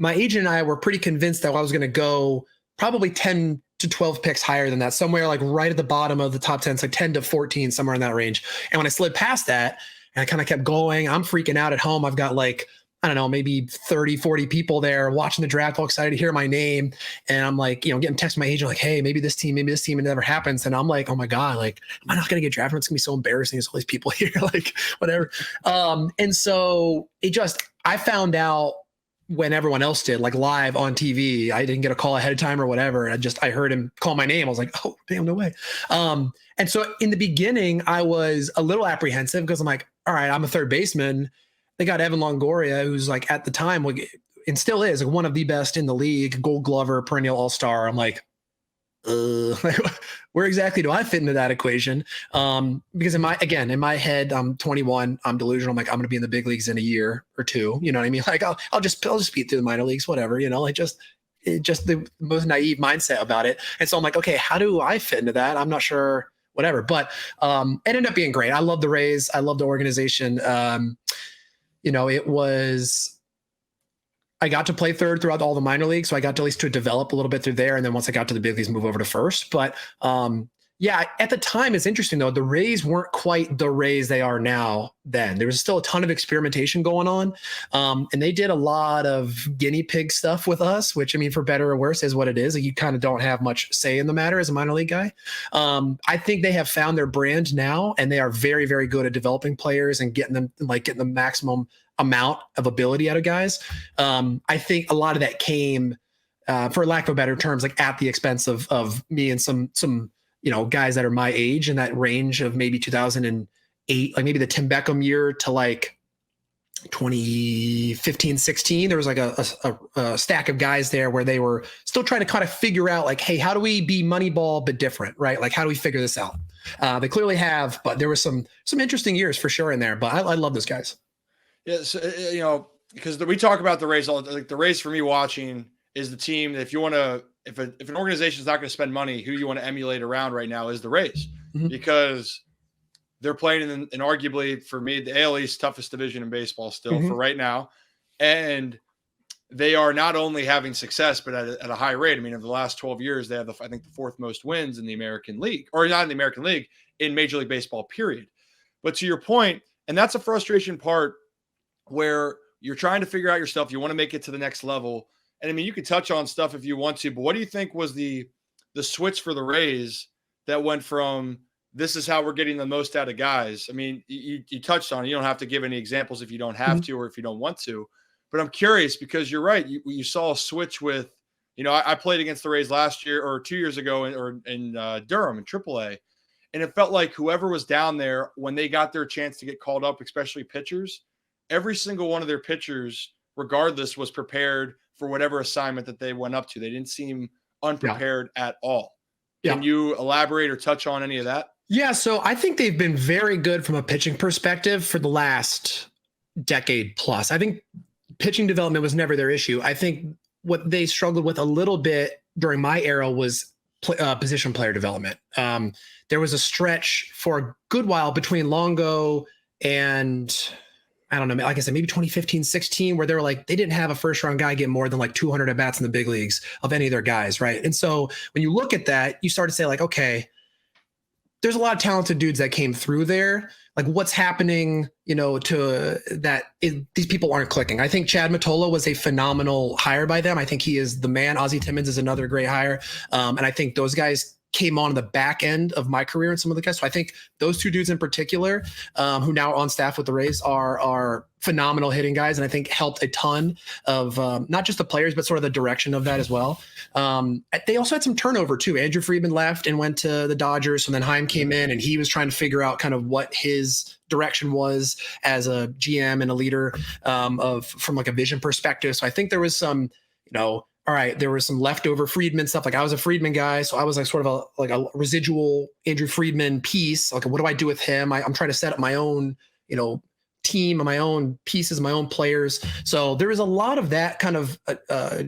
my agent and I were pretty convinced that I was going to go probably 10 to 12 picks higher than that, somewhere like right at the bottom of the top 10, it's like 10 to 14, somewhere in that range. And when I slid past that and I kind of kept going, I'm freaking out at home. I've got like I don't know, maybe 30, 40 people there watching the draft, all excited to hear my name. And I'm like, getting text from my agent, like, hey, maybe this team, and it never happens. And I'm like, oh my God, like, am I not going to get drafted? It's gonna be so embarrassing. There's all these people here, like whatever. And so I found out when everyone else did, like live on TV. I didn't get a call ahead of time or whatever. And I heard him call my name. I was like, oh damn, no way. And so in the beginning, I was a little apprehensive because I'm like, all right, I'm a third baseman. They got Evan Longoria, who's like at the time, and still is like one of the best in the league, Gold Glover, perennial All-Star. I'm like, where exactly do I fit into that equation? Because in my head, I'm 21, I'm delusional. I'm like, I'm going to be in the big leagues in a year or two. You know what I mean? Like I'll just beat through the minor leagues, whatever, like just the most naive mindset about it. And so I'm like, okay, how do I fit into that? I'm not sure, whatever, but it ended up being great. I love the Rays. I love the organization. I got to play third throughout all the minor leagues. So I got to at least to develop a little bit through there. And then once I got to the big leagues, move over to first. But at the time, it's interesting though. The Rays weren't quite the Rays they are now then. There was still a ton of experimentation going on. And they did a lot of guinea pig stuff with us, which, I mean, for better or worse is what it is. Like, you kind of don't have much say in the matter as a minor league guy. I think they have found their brand now, and they are very, very good at developing players and getting the maximum amount of ability out of guys. I think a lot of that came, for lack of better terms, like at the expense of me and some guys that are my age in that range of maybe 2008, like maybe the Tim Beckham year to like 2015, 16. There was like a stack of guys there where they were still trying to kind of figure out like, hey, how do we be Moneyball but different, right? Like, how do we figure this out? They clearly have, but there was some interesting years for sure in there. But I love those guys. Yeah, so, because we talk about the Rays all, like the Rays for me watching is the team that if you want to, if an organization is not going to spend money, who you want to emulate around right now is the Rays, because they're playing in arguably for me the AL East toughest division in baseball still for right now, and they are not only having success but at a high rate. I mean, in the last 12 years, they have I think the fourth most wins in the American League, or not in the American League, in Major League Baseball, period. But to your point, and that's a frustration part where you're trying to figure out your stuff, you want to make it to the next level. And I mean, you could touch on stuff if you want to, but what do you think was the switch for the Rays that went from this is how we're getting the most out of guys? I mean, you touched on it. You don't have to give any examples if you don't have to or if you don't want to. But I'm curious because you're right. You saw a switch with, I played against the Rays last year or 2 years ago in Durham in AAA. And it felt like whoever was down there, when they got their chance to get called up, especially pitchers, every single one of their pitchers, regardless, was prepared for whatever assignment that they went up to. They didn't seem unprepared at all. Can you elaborate or touch on any of that? Yeah, so I think they've been very good from a pitching perspective for the last decade plus. I think pitching development was never their issue. I think what they struggled with a little bit during my era was position player development. There was a stretch for a good while between Longo and, I don't know, like I said, maybe 2015, 16, where they were like, they didn't have a first round guy get more than like 200 at bats in the big leagues of any of their guys. Right. And so when you look at that, you start to say like, okay, there's a lot of talented dudes that came through there. Like what's happening, to that these people aren't clicking. I think Chad Mottola was a phenomenal hire by them. I think he is the man. Ozzie Timmons is another great hire. And I think those guys came on the back end of my career and some of the guys. So I think those two dudes in particular, who now are on staff with the Rays, are phenomenal hitting guys. And I think helped a ton of not just the players, but sort of the direction of that as well. They also had some turnover too. Andrew Friedman left and went to the Dodgers. And then Heim came in and he was trying to figure out kind of what his direction was as a GM and a leader from like a vision perspective. So I think there was some, all right, there was some leftover Friedman stuff. Like I was a Friedman guy, so I was like sort of a residual Andrew Friedman piece. Like, what do I do with him? I'm trying to set up my own, team, my own pieces, my own players. So there is a lot of that kind of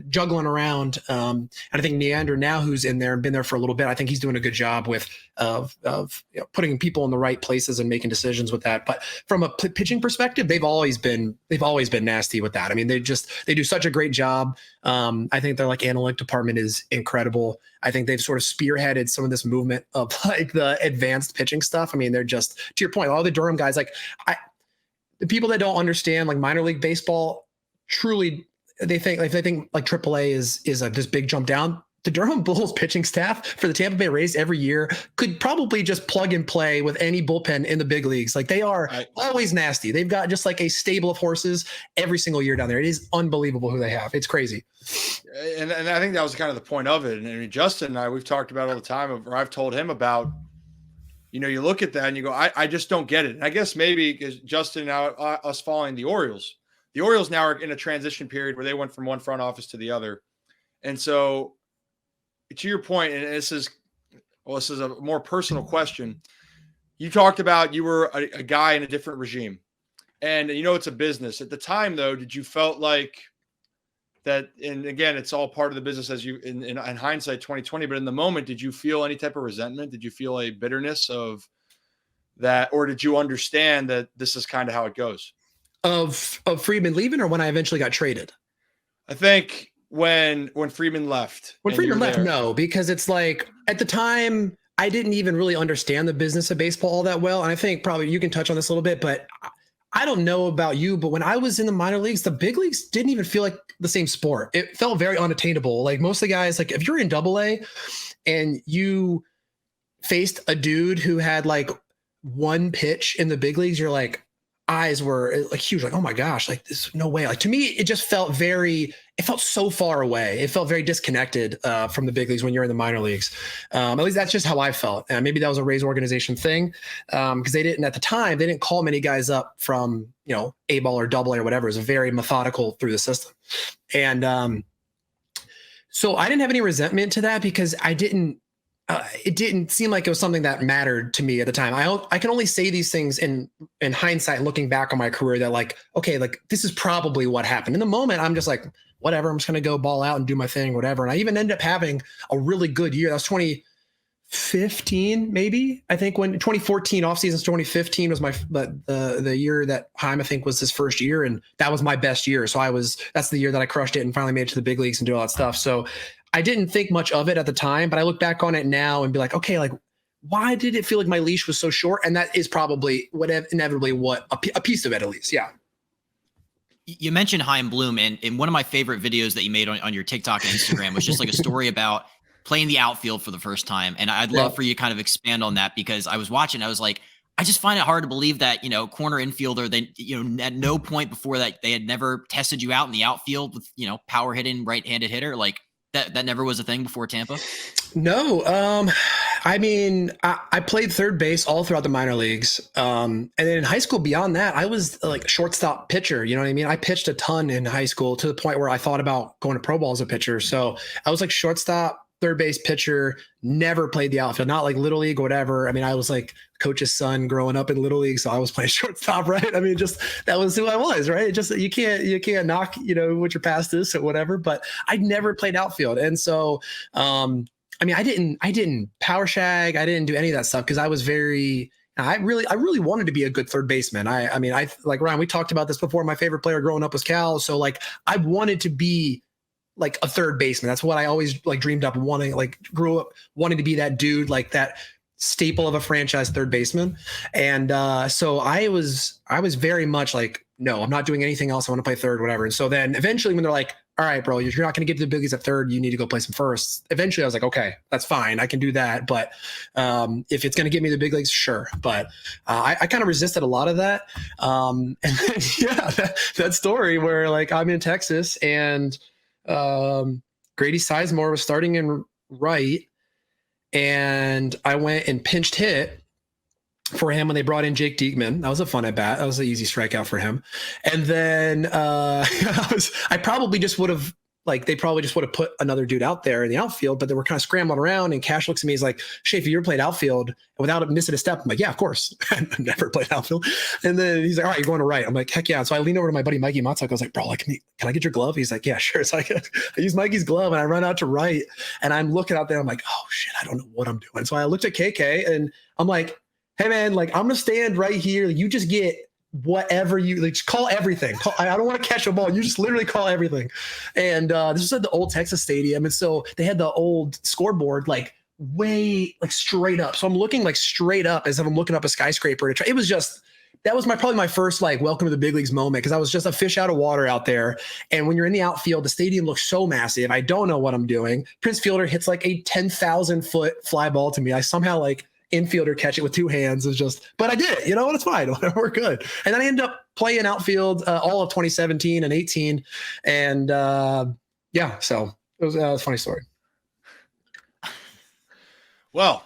juggling around. And I think Neander now, who's in there and been there for a little bit, I think he's doing a good job with putting people in the right places and making decisions with that. But from a pitching perspective, they've always been nasty with that. I mean, they do such a great job. I think their analytic department is incredible. I think they've sort of spearheaded some of this movement of like the advanced pitching stuff. I mean, they're just, to your point, all the Durham guys, the people that don't understand like minor league baseball, truly, they think like AAA is this big jump down. The Durham Bulls pitching staff for the Tampa Bay Rays every year could probably just plug and play with any bullpen in the big leagues. Like they are always nasty. They've got just like a stable of horses every single year down there. It is unbelievable who they have. It's crazy. And I think that was kind of the point of it. And I mean, Justin and I, we've talked about it all the time, or I've told him about, you look at that and you go, I just don't get it. And I guess maybe because Justin, now us following the Orioles now are in a transition period where they went from one front office to the other. And so, to your point, and this is a more personal question. You talked about you were a guy in a different regime, and it's a business. At the time, though, did you felt like that? And again, it's all part of the business as you in hindsight, 2020. But in the moment, did you feel any type of resentment? Did you feel a bitterness of that, or did you understand that this is kind of how it goes? Of Friedman leaving, or when I eventually got traded? I think. When Friedman left. When Friedman left, no, because it's like at the time I didn't even really understand the business of baseball all that well. And I think probably you can touch on this a little bit, but I don't know about you, but when I was in the minor leagues, the big leagues didn't even feel like the same sport. It felt very unattainable. Like most of the guys, like if you're in AA and you faced a dude who had like one pitch in the big leagues, you're like, eyes were like huge, like, oh my gosh, like there's no way. Like to me, it just felt it felt so far away. It felt very disconnected from the big leagues when you're in the minor leagues. At least that's just how I felt. And maybe that was a Rays organization thing because they didn't call many guys up from, A ball or AA or whatever. It was very methodical through the system. And so I didn't have any resentment to that because it didn't seem like it was something that mattered to me at the time. I can only say these things in hindsight, looking back on my career, that like, okay, like this is probably what happened. In the moment, I'm just like, whatever, I'm just going to go ball out and do my thing, whatever. And I even ended up having a really good year. That was 2015, maybe. I think when 2014 off season, 2015 was the year that Heim, I think, was his first year. And that was my best year. So that's the year that I crushed it and finally made it to the big leagues and do all that stuff. So I didn't think much of it at the time, but I look back on it now and be like, okay, like why did it feel like my leash was so short? And that is probably inevitably what a piece of it, at least. Yeah. You mentioned Chaim Bloom, and one of my favorite videos that you made on your TikTok and Instagram was just like a story about playing the outfield for the first time. And I'd love for you to kind of expand on that, because I was watching, I was like, I just find it hard to believe that, corner infielder, they, at no point before that they had never tested you out in the outfield with, power hitting right-handed hitter. Like that never was a thing before Tampa. No. I mean, I played third base all throughout the minor leagues. And then in high school, beyond that, I was like shortstop pitcher. You know what I mean? I pitched a ton in high school to the point where I thought about going to pro ball as a pitcher. So I was like shortstop, third base pitcher, never played the outfield, not like little league or whatever. I mean, I was like coach's son growing up in little league. So I was playing shortstop, right? I mean, just, that was who I was, right? It just, you can't knock, what your past is or whatever, but I never played outfield. And so, I mean, I didn't power shag. I didn't do any of that stuff because I was I really wanted to be a good third baseman. I mean, like Ryan, we talked about this before. My favorite player growing up was Cal. So like, I wanted to be like a third baseman. That's what I always like dreamed up wanting, like grew up wanting to be that dude, like that staple of a franchise third baseman. And so I was very much like, no, I'm not doing anything else. I want to play third, whatever. And so then eventually when they're like, all right, bro, you're not going to get to the big leagues at third, you need to go play some first. Eventually I was like, okay, that's fine. I can do that. But if it's going to get me to the big leagues, sure. But I kind of resisted a lot of that. And then, that story where like I'm in Texas and Grady Sizemore was starting in right. And I went and pinch hit for him when they brought in Jake Diekman. That was a fun at bat. That was an easy strikeout for him. And then I probably just would have, like, they probably just would have put another dude out there in the outfield, but they were kind of scrambling around. And Cash looks at me, he's like, Shafe, you ever played outfield? And without missing a step, I'm like, yeah, of course. I've never played outfield. And then he's like, all right, you're going to right. I'm like, heck yeah. So I lean over to my buddy Mikey Motzak. I was like, bro, like, can I get your glove? He's like, yeah, sure. So I use Mikey's glove and I run out to right. And I'm looking out there. I'm like, oh shit, I don't know what I'm doing. So I looked at KK and I'm like, hey man, like I'm gonna stand right here. You just get whatever you like, just call everything. I don't want to catch a ball. You just literally call everything. And this was at the old Texas Stadium. And so they had the old scoreboard, like way like straight up. So I'm looking like straight up as if I'm looking up a skyscraper. It was just, that was probably my first like welcome to the big leagues moment, because I was just a fish out of water out there. And when you're in the outfield, the stadium looks so massive. I don't know what I'm doing. Prince Fielder hits like a 10,000 foot fly ball to me. I somehow like infielder catch it with two hands. It's just, but I did it, you know, and it's fine. We're good. And then I ended up playing outfield all of 2017 and 18. And yeah, so it was a funny story. Well,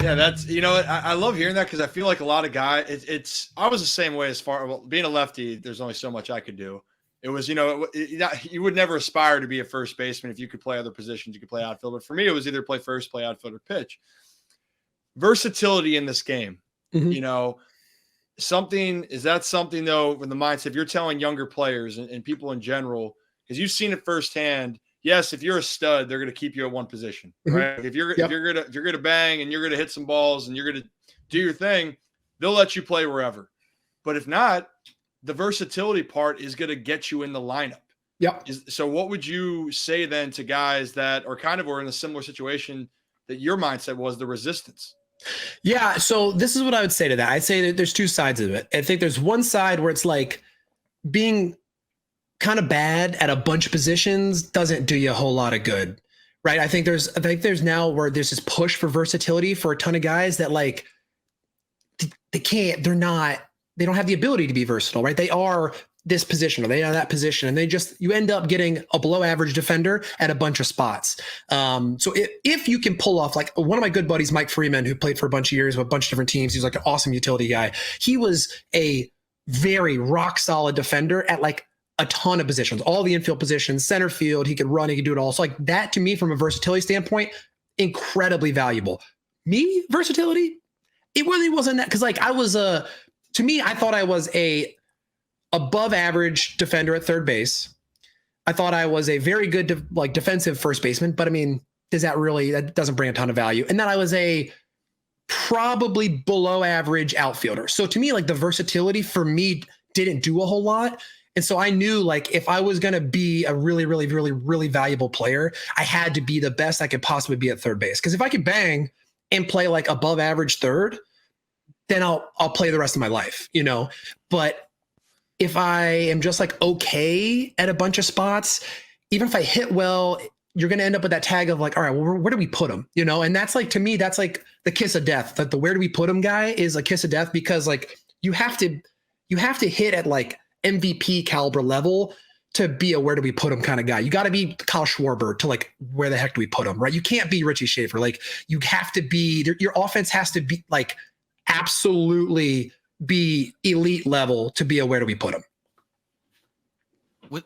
yeah, that's, you know, I love hearing that, because I feel like a lot of guys, I was the same way as far, well, being a lefty, there's only so much I could do. It was, you know, you would never aspire to be a first baseman. If you could play other positions, you could play outfield. But for me, it was either play first, play outfield, or pitch. Versatility in this game, you know, is that something though, with the mindset, if you're telling younger players and people in general, because you've seen it firsthand. Yes, if you're a stud, they're going to keep you at one position, right? If you're going to bang and you're going to hit some balls and you're going to do your thing, they'll let you play wherever. But if not, the versatility part is going to get you in the lineup. Yep. So what would you say then to guys that are kind of in a similar situation that your mindset was, the resistance? Yeah. So this is what I would say to that. I'd say that there's two sides of it. I think there's one side where it's like being kind of bad at a bunch of positions doesn't do you a whole lot of good, right? I think there's now where there's this push for versatility for a ton of guys that like they don't have the ability to be versatile, right? They are this position or they are that position, and you end up getting a below average defender at a bunch of spots. So if you can pull off, like one of my good buddies, Mike Freeman, who played for a bunch of years with a bunch of different teams, he's like an awesome utility guy. He was a very rock solid defender at like a ton of positions, all the infield positions, center field. He could run, he could do it all. So like that to me, from a versatility standpoint, incredibly valuable. Me, versatility, it really wasn't that, because like I thought I was a above average defender at third base. I thought I was a very good defensive first baseman, but I mean, that doesn't bring a ton of value. And then I was a probably below average outfielder. So to me, like the versatility for me didn't do a whole lot. And so I knew like if I was going to be a really, really, really, really valuable player, I had to be the best I could possibly be at third base. Because if I could bang and play like above average third, then I'll play the rest of my life, you know. But if I am just like okay at a bunch of spots, even if I hit well, you're going to end up with that tag of like, all right, well, where do we put him? You know, and that's like, to me, that's like the kiss of death. That the where do we put him guy is a kiss of death, because like you have to hit at like MVP caliber level to be a where do we put him kind of guy. You got to be Kyle Schwarber to like, where the heck do we put him, right? You can't be Richie Shaffer. Like you have to be, your offense has to be like absolutely be elite level to be a where do we put him.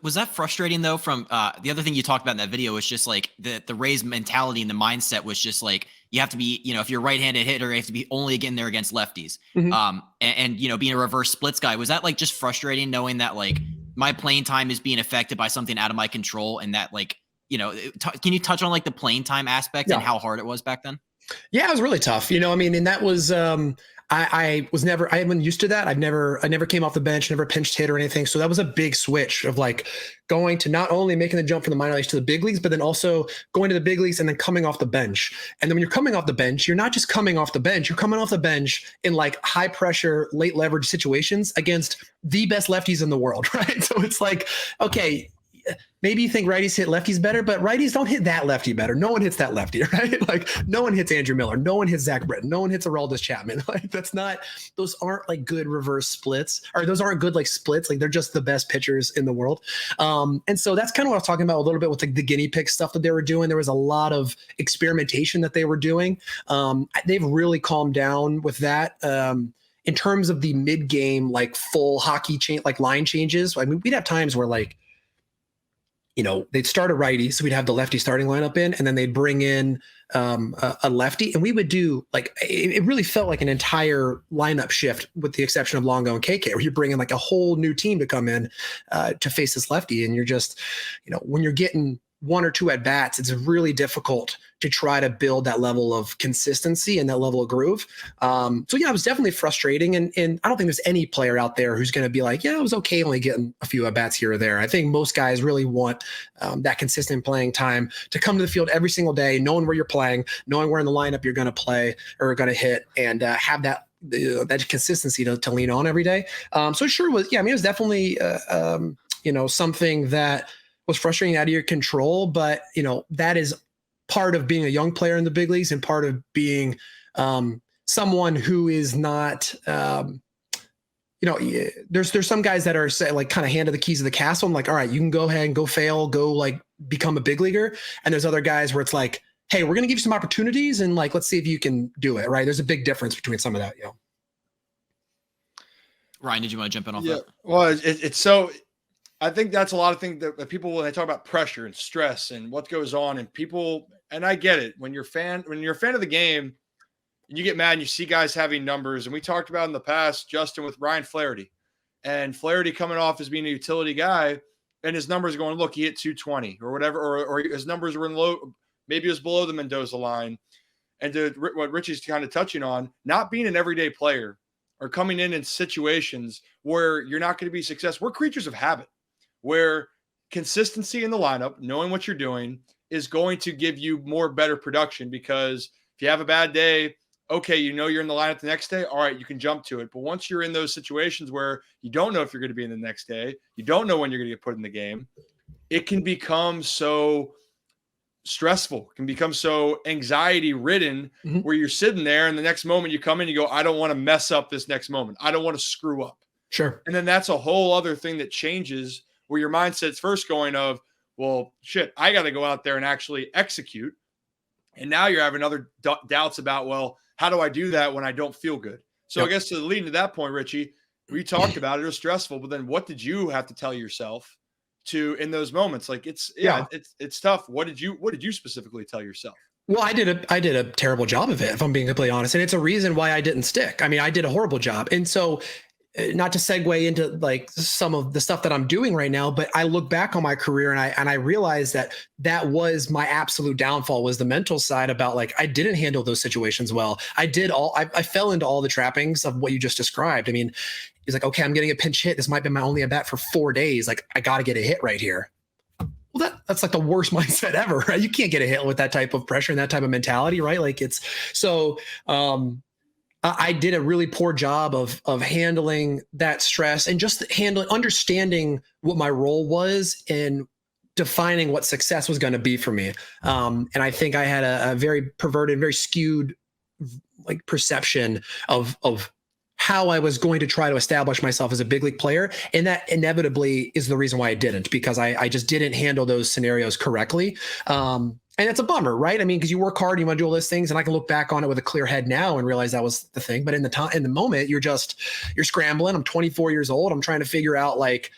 Was that frustrating though? From the other thing you talked about in that video was just like the Rays mentality and the mindset was just like, you have to be, you know, if you're right-handed hitter, you have to be only getting there against lefties. And you know, being a reverse splits guy, was that like just frustrating knowing that like my playing time is being affected by something out of my control, and that like, you know, can you touch on like the playing time aspect and how hard it was back then? Yeah, it was really tough. You know, I mean, and that was, I haven't used to that. I never came off the bench, never pinched hit or anything. So that was a big switch of like going to not only making the jump from the minor leagues to the big leagues, but then also going to the big leagues and then coming off the bench. And then when you're coming off the bench, you're not just coming off the bench, you're coming off the bench in like high pressure, late leverage situations against the best lefties in the world, right? So it's like, okay, maybe you think righties hit lefties better, but righties don't hit that lefty better. No one hits that lefty, right? Like no one hits Andrew Miller. No one hits Zach Britton. No one hits Aroldis Chapman. Like those aren't like good reverse splits, or those aren't good like splits. Like they're just the best pitchers in the world. And so that's kind of what I was talking about a little bit with the guinea pig stuff that they were doing. There was a lot of experimentation that they were doing. They've really calmed down with that. In terms of the mid-game, like full hockey like line changes. I mean, we'd have times where like, you know, they'd start a righty, so we'd have the lefty starting lineup in, and then they'd bring in a lefty, and we would do like, it really felt like an entire lineup shift with the exception of Longo and KK, where you're bringing like a whole new team to come in to face this lefty. And you're just, you know, when you're getting one or two at bats, it's really difficult to try to build that level of consistency and that level of groove. So yeah, it was definitely frustrating. And I don't think there's any player out there who's going to be like, yeah, it was okay only getting a few at bats here or there. I think most guys really want that consistent playing time to come to the field every single day, knowing where you're playing, knowing where in the lineup you're going to play or going to hit, and have that that consistency to lean on every day. So it sure was. Yeah, I mean, it was definitely something that was frustrating, out of your control. But that is part of being a young player in the big leagues and part of being someone who is not. There's some guys that are like kind of handed the keys of the castle. I'm like, all right, you can go ahead and go fail, go like become a big leaguer. And there's other guys where it's like, hey, we're going to give you some opportunities and like, let's see if you can do it. Right. There's a big difference between some of that. Ryan, did you want to jump in off Yeah. that? Well, it's so, I think that's a lot of things that people, when they talk about pressure and stress and what goes on, and people, and I get it, when you're a fan of the game, and you get mad and you see guys having numbers. And we talked about in the past, Justin, with Ryan Flaherty, and Flaherty coming off as being a utility guy, and his numbers are going, look, he hit 220 or whatever, or his numbers were in low, maybe it was below the Mendoza line. And to what Richie's kind of touching on, not being an everyday player or coming in situations where you're not going to be successful. We're creatures of habit, where consistency in the lineup, knowing what you're doing, is going to give you better production, because if you have a bad day, okay, you're in the lineup the next day. All right, you can jump to it. But once you're in those situations where you don't know if you're going to be in the next day, you don't know when you're going to get put in the game, it can become so stressful, can become so anxiety ridden, where you're sitting there and the next moment you come in, you go, I don't want to mess up this next moment. I don't want to screw up. Sure. And then that's a whole other thing that changes, where your mindset's first going of, well, shit, I got to go out there and actually execute. And now you're having other doubts about, well, how do I do that when I don't feel good? So I guess to lead to that point, Richie, we talked about it. It was stressful, but then what did you have to tell yourself in those moments? Like it's tough. What did you specifically tell yourself? Well, I did a terrible job of it, if I'm being completely honest. And it's a reason why I didn't stick. I mean, I did a horrible job. And so, not to segue into like some of the stuff that I'm doing right now, but I look back on my career and I realized that was my absolute downfall, was the mental side about like, I didn't handle those situations well. I fell into all the trappings of what you just described. I mean, he's like, okay, I'm getting a pinch hit. This might be my only at bat for 4 days. Like, I got to get a hit right here. Well, that's like the worst mindset ever, right? You can't get a hit with that type of pressure and that type of mentality, right? Like it's so, I did a really poor job of handling that stress and just understanding what my role was and defining what success was going to be for me. And I think I had a very perverted, very skewed like perception of how I was going to try to establish myself as a big league player. And that inevitably is the reason why I didn't, because I just didn't handle those scenarios correctly. And it's a bummer, right? I mean, because you work hard, you want to do all those things, and I can look back on it with a clear head now and realize that was the thing. But in the moment, you're scrambling. I'm 24 years old. I'm trying to figure out like,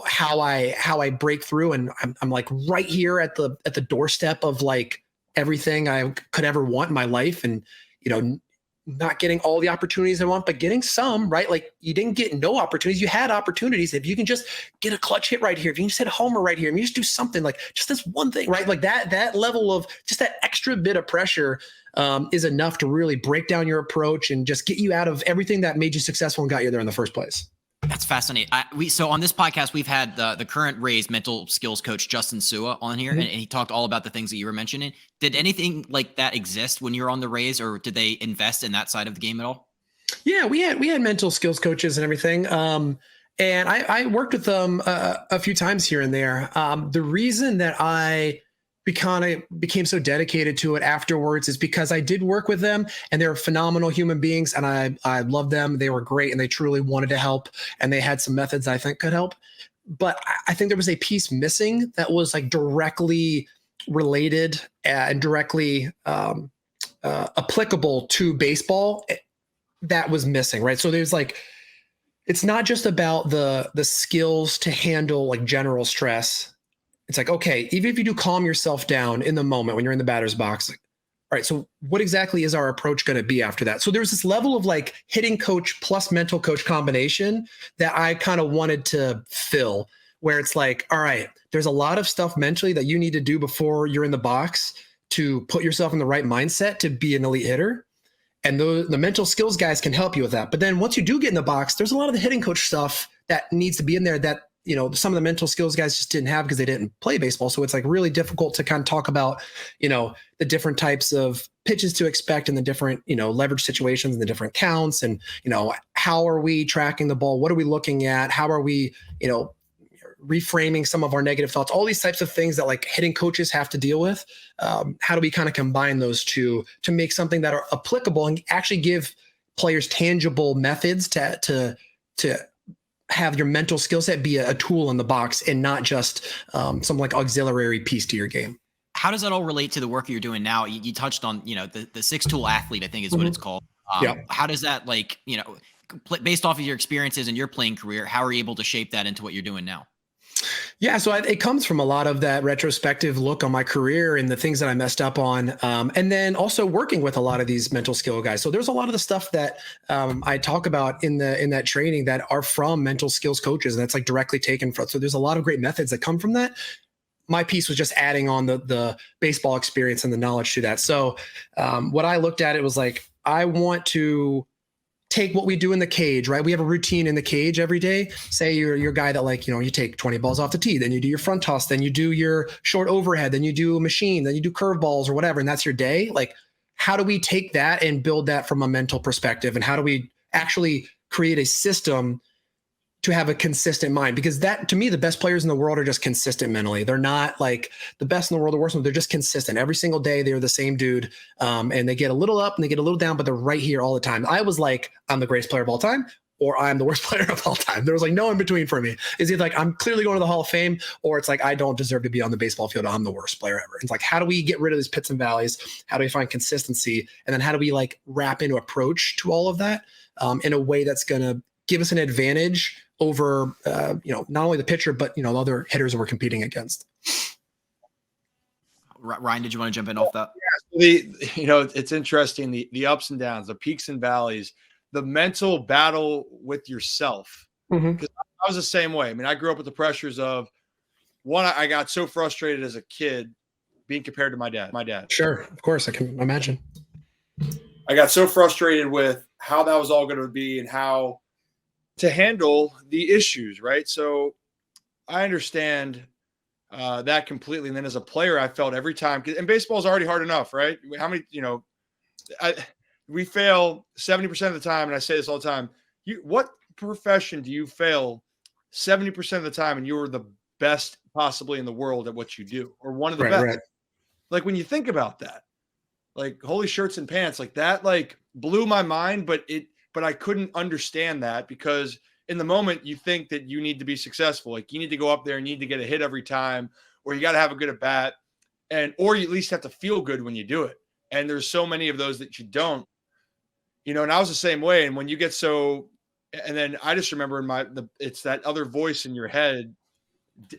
how I break through, and I'm like right here at the doorstep of like everything I could ever want in my life, and not getting all the opportunities I want, but getting some, right? Like you didn't get no opportunities. You had opportunities. If you can just get a clutch hit right here, if you can just hit a homer right here, and you just do something like just this one thing, right? Like that level of just that extra bit of pressure is enough to really break down your approach and just get you out of everything that made you successful and got you there in the first place. That's fascinating. So on this podcast, we've had the current Rays mental skills coach, Justin Sua, on here, and he talked all about the things that you were mentioning. Did anything like that exist when you were on the Rays, or did they invest in that side of the game at all? Yeah, we had mental skills coaches and everything. And I worked with them a few times here and there. The reason that I became so dedicated to it afterwards is because I did work with them, and they're phenomenal human beings, and I love them. They were great, and they truly wanted to help, and they had some methods I think could help. But I think there was a piece missing that was like directly related and directly applicable to baseball that was missing, right? So there's like, it's not just about the skills to handle like general stress. It's like, okay, even if you do calm yourself down in the moment when you're in the batter's box, like, all right, so what exactly is our approach going to be after that? So there's this level of like hitting coach plus mental coach combination that I kind of wanted to fill, where it's like, all right, there's a lot of stuff mentally that you need to do before you're in the box to put yourself in the right mindset to be an elite hitter. And the mental skills guys can help you with that. But then once you do get in the box, there's a lot of the hitting coach stuff that needs to be in there that, some of the mental skills guys just didn't have because they didn't play baseball. So it's like really difficult to kind of talk about, the different types of pitches to expect in the different, leverage situations and the different counts. And, how are we tracking the ball? What are we looking at? How are we, reframing some of our negative thoughts, all these types of things that like hitting coaches have to deal with. How do we kind of combine those two to make something that are applicable and actually give players tangible methods to have your mental skill set be a tool in the box and not just some like auxiliary piece to your game. How does that all relate to the work you're doing now? You touched on, the six tool athlete, I think is what it's called. How does that based off of your experiences in your playing career, how are you able to shape that into what you're doing now? Yeah, so it comes from a lot of that retrospective look on my career and the things that I messed up on, and then also working with a lot of these mental skill guys. So there's a lot of the stuff that I talk about in that training that are from mental skills coaches, and that's like directly taken from. So there's a lot of great methods that come from that. My piece was just adding on the baseball experience and the knowledge to that. So what I looked at, it was like, I want to take what we do in the cage, right? We have a routine in the cage every day. Say you're a guy that you take 20 balls off the tee, then you do your front toss, then you do your short overhead, then you do a machine, then you do curve balls or whatever. And that's your day. Like, how do we take that and build that from a mental perspective? And how do we actually create a system to have a consistent mind? Because that, to me, the best players in the world are just consistent mentally. They're not like the best in the world or worst. They're just consistent. Every single day, they're the same dude. And they get a little up and they get a little down, but they're right here all the time. I was like, I'm the greatest player of all time, or I'm the worst player of all time. There was like no in between for me. Is either like, I'm clearly going to the Hall of Fame, or it's like, I don't deserve to be on the baseball field. I'm the worst player ever. It's like, how do we get rid of these pits and valleys? How do we find consistency? And then how do we like wrap into approach to all of that in a way that's going to give us an advantage over, not only the pitcher, but, the other hitters that we're competing against. Ryan, did you want to jump in off that? Yeah, it's interesting, the ups and downs, the peaks and valleys, the mental battle with yourself. Because I was the same way. I mean, I grew up with the pressures of one, I got so frustrated as a kid being compared to my dad. Sure. Of course. I can imagine. I got so frustrated with how that was all going to be and how to handle the issues, right? So I understand that completely. And then as a player, I felt every time, and baseball is already hard enough, right? How many, we fail 70% of the time. And I say this all the time. What profession do you fail 70% of the time and you were the best possibly in the world at what you do, or one of the best? Right. Like when you think about that, like holy shirts and pants, like that, like blew my mind, but I couldn't understand that because in the moment you think that you need to be successful. Like you need to go up there and you need to get a hit every time, or you got to have a good at bat, or you at least have to feel good when you do it. And there's so many of those that you don't, and I was the same way. And when you get and then I just remember it's that other voice in your head,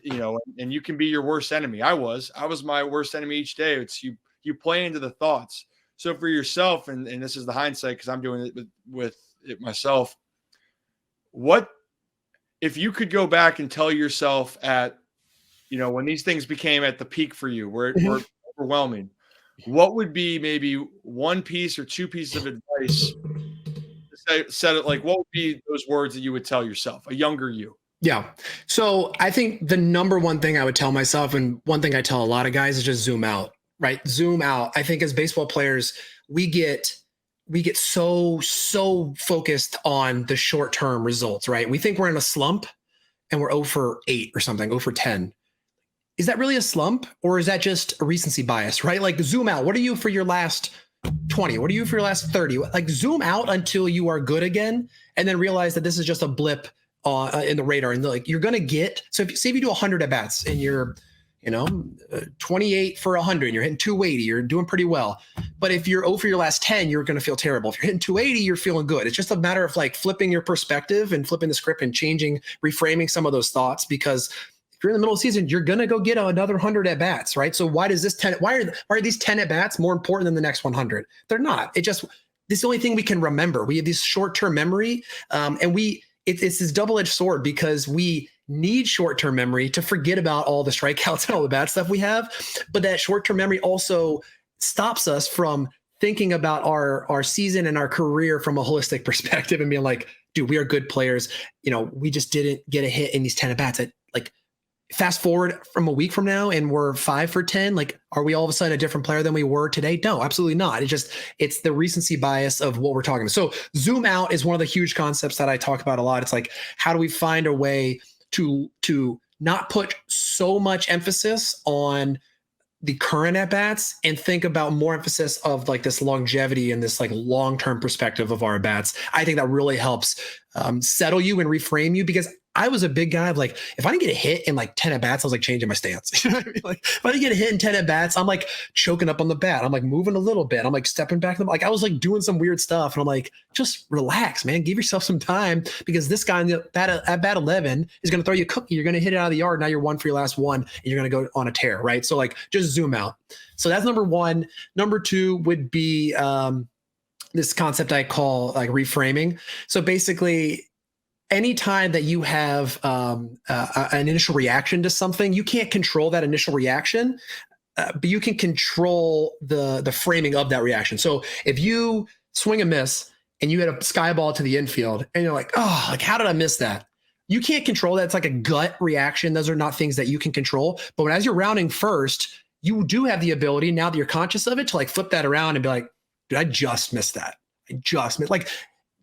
and you can be your worst enemy. I was my worst enemy each day. It's you play into the thoughts. So for yourself, and this is the hindsight, because I'm doing it with it myself. What if you could go back and tell yourself at, when these things became at the peak for you, where it were overwhelming, what would be maybe one piece or two pieces of advice to set it, like what would be those words that you would tell yourself, a younger you? Yeah. So I think the number one thing I would tell myself, and one thing I tell a lot of guys, is just zoom out. Right? Zoom out. I think as baseball players, we get so focused on the short-term results, right? We think we're in a slump and we're 0 for 8 or something, 0 for 10. Is that really a slump, or is that just a recency bias, right? Like zoom out. What are you for your last 20? What are you for your last 30? Like zoom out until you are good again, and then realize that this is just a blip in the radar. And like you're going to get, so if you do 100 at bats and you're 28 for 100, you're hitting 280, you're doing pretty well. But if you're 0 for your last 10, you're going to feel terrible. If you're hitting 280, you're feeling good. It's just a matter of like flipping your perspective and flipping the script and reframing some of those thoughts. Because if you're in the middle of the season, you're going to go get another 100 at bats, right? So why are these 10 at bats more important than the next 100? They're not. This is the only thing we can remember. We have this short-term memory, and it's this double-edged sword, because we need short-term memory to forget about all the strikeouts and all the bad stuff we have. But that short-term memory also stops us from thinking about our season and our career from a holistic perspective and being like, dude, we are good players. We just didn't get a hit in these 10 at bats. Like fast forward from a week from now and we're 5 for 10, like, are we all of a sudden a different player than we were today? No, absolutely not. It's the recency bias of what we're talking about. So zoom out is one of the huge concepts that I talk about a lot. It's like, how do we find a way to not put so much emphasis on the current at bats and think about more emphasis of like this longevity and this like long-term perspective of our at bats. I think that really helps settle you and reframe you, because I was a big guy of like, if I didn't get a hit in like 10 at bats, I was like changing my stance. You know what I mean? Like if I didn't get a hit in 10 at bats, I'm like choking up on the bat. I'm like moving a little bit. I'm like stepping back. Like I was like doing some weird stuff. And I'm like, just relax, man. Give yourself some time, because this guy at bat 11 is going to throw you a cookie. You're going to hit it out of the yard. Now you're 1 for your last 1 and you're going to go on a tear. Right. So like just zoom out. So that's number 1. Number 2 would be this concept I call like reframing. So basically, anytime that you have an initial reaction to something, you can't control that initial reaction, but you can control the framing of that reaction. So if you swing a miss and you hit a sky ball to the infield and you're like, oh, like how did I miss that? You can't control that. It's like a gut reaction. Those are not things that you can control. But as you're rounding first, you do have the ability, now that you're conscious of it, to like flip that around and be like, dude, I just missed that. I just missed, like,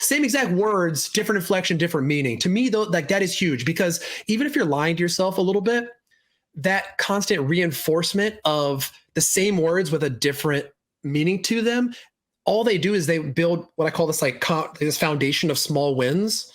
same exact words, different inflection, different meaning. To me, though, like that is huge, because even if you're lying to yourself a little bit, that constant reinforcement of the same words with a different meaning to them, all they do is they build what I call this like this foundation of small wins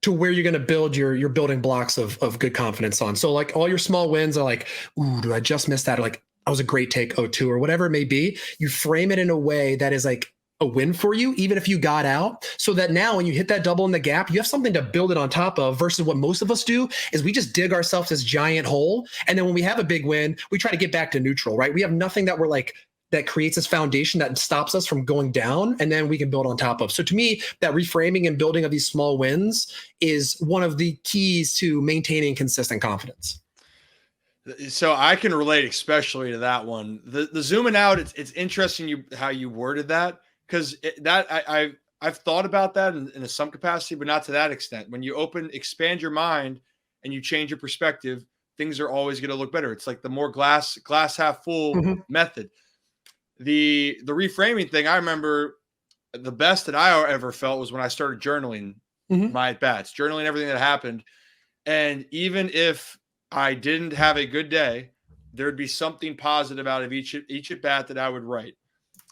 to where you're going to build your building blocks of good confidence on. So like all your small wins are like, ooh, do I just miss that? Or like, that was a great take, 0-2, or whatever it may be. You frame it in a way that is like a win for you, even if you got out, so that now when you hit that double in the gap, you have something to build it on top of, versus what most of us do is we just dig ourselves this giant hole. And then when we have a big win, we try to get back to neutral, right? We have nothing that we're like, that creates this foundation that stops us from going down, and then we can build on top of. So to me, that reframing and building of these small wins is one of the keys to maintaining consistent confidence. So I can relate especially to that one. The zooming out, it's interesting how you worded that. Because I've thought about that in some capacity, but not to that extent. When you expand your mind and you change your perspective, things are always going to look better. It's like the more glass half full method. The reframing thing, I remember the best that I ever felt was when I started journaling my at-bats, journaling everything that happened. And even if I didn't have a good day, there'd be something positive out of each at-bat that I would write.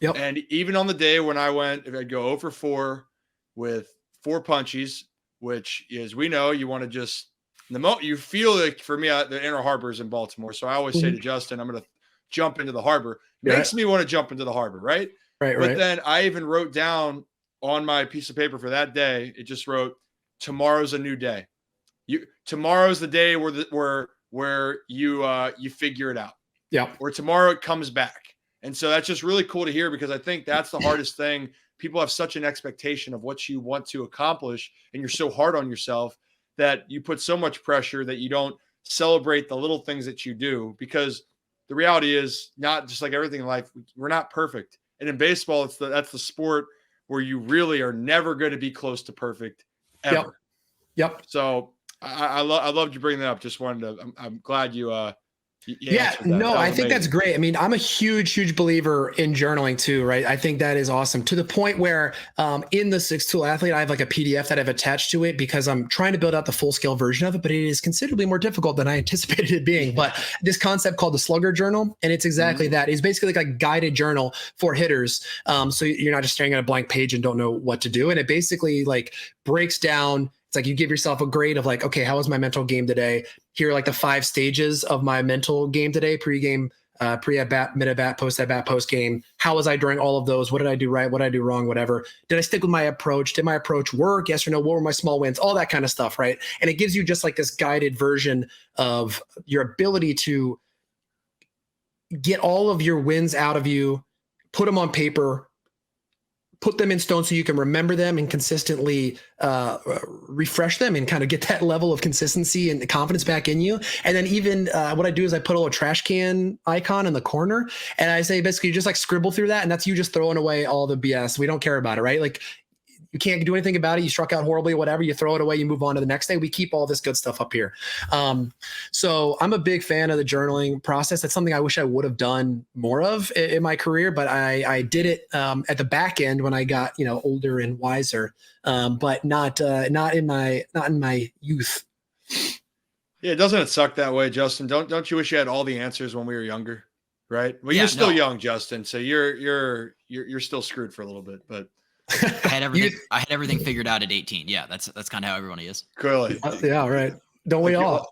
Yep. And even on the day when if I'd go 0 for 4 with 4 punchies, which is, we know you want to just, the moment you feel like, for me, the Inner Harbor is in Baltimore. So I always say to Justin, I'm going to jump into the harbor. Makes me want to jump into the harbor. Right. But then I even wrote down on my piece of paper for that day, it just wrote, tomorrow's a new day. Tomorrow's the day where you figure it out. Yeah. Or tomorrow it comes back. And so that's just really cool to hear, because I think that's the hardest thing. People have such an expectation of what you want to accomplish, and you're so hard on yourself that you put so much pressure that you don't celebrate the little things that you do, because the reality is, not just like everything in life, we're not perfect. And in baseball, that's the sport where you really are never going to be close to perfect ever. Yep. So I loved you bringing that up. Just wanted to, I'm glad you I think that's great. I mean, I'm a huge believer in journaling too, right? I think that is awesome, to the point where in the 6-tool athlete, I have like a PDF that I've attached to it, because I'm trying to build out the full scale version of it, but it is considerably more difficult than I anticipated it being. But this concept called the slugger journal, and it's exactly that. It's basically like a guided journal for hitters. So you're not just staring at a blank page and don't know what to do. And it basically like breaks down. It's like you give yourself a grade of like, okay, how was my mental game today? Here are like the 5 stages of my mental game today: pre-game, pre-at-bat, mid-at-bat, post-at-bat, post-game. How was I during all of those? What did I do right? What did I do wrong? Whatever. Did I stick with my approach? Did my approach work? Yes or no? What were my small wins? All that kind of stuff, right? And it gives you just like this guided version of your ability to get all of your wins out of you, put them on paper, put them in stone so you can remember them and consistently refresh them and kind of get that level of consistency and confidence back in you. And then even what I do is I put a little trash can icon in the corner, and I say basically you just like scribble through that, and that's you just throwing away all the BS. We don't care about it, right? Like you can't do anything about it. You struck out horribly, whatever. You throw it away. You move on to the next day. We keep all this good stuff up here. So I'm a big fan of the journaling process. That's something I wish I would have done more of in my career, but I did it at the back end when I got, older and wiser, but not in my youth. Yeah, doesn't it suck that way, Justin? Don't you wish you had all the answers when we were younger? Right. Well, Yeah, you're still no. young, Justin. So you're still screwed for a little bit, but I had everything figured out at 18. Yeah, that's kind of how everyone is. clearly. Yeah, right. Don't we all?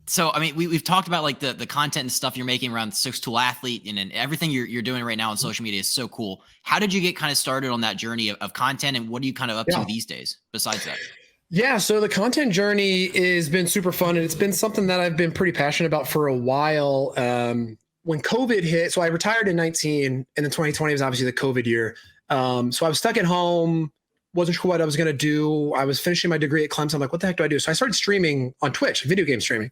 So I mean, we've talked about like the content and stuff you're making around Six Tool Athlete and everything you're doing right now on social media is so cool. How did you get kind of started on that journey of content, and what are you kind of up to these days besides that? Yeah, so the content journey has been super fun, and it's been something that I've been pretty passionate about for a while. When COVID hit, so I retired in 19, and then 2020 was obviously the COVID year. So I was stuck at home, wasn't sure what I was going to do. I was finishing my degree at Clemson. I'm like, what the heck do I do? So I started streaming on Twitch, video game streaming.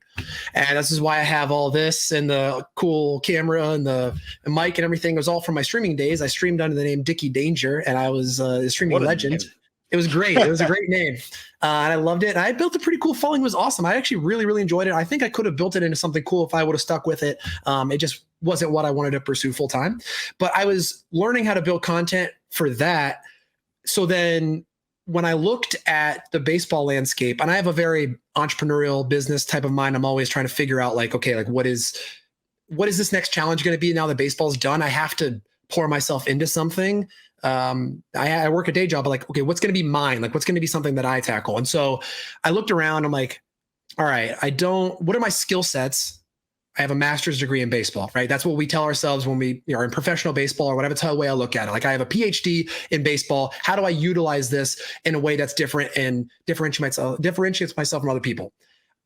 And this is why I have all this and the cool camera and the mic and everything. It was all from my streaming days. I streamed under the name Dickie Danger, and I was a streaming legend. Name. It was great. It was a great name. And I loved it. And I built a pretty cool following. It was awesome. I actually really, really enjoyed it. I think I could have built it into something cool if I would have stuck with it. It just wasn't what I wanted to pursue full time. But I was learning how to build content for that. So then when I looked at the baseball landscape, and I have a very entrepreneurial business type of mind, I'm always trying to figure out like, okay, like what is this next challenge going to be now that baseball's done? I have to pour myself into something. I work a day job, but like, okay, what's going to be mine? Like, what's going to be something that I tackle? And so I looked around, I'm like, all right, what are my skill sets? I have a master's degree in baseball, right? That's what we tell ourselves when we are in professional baseball or whatever. That's the way I look at it. Like I have a PhD in baseball. How do I utilize this in a way that's different and differentiates myself from other people?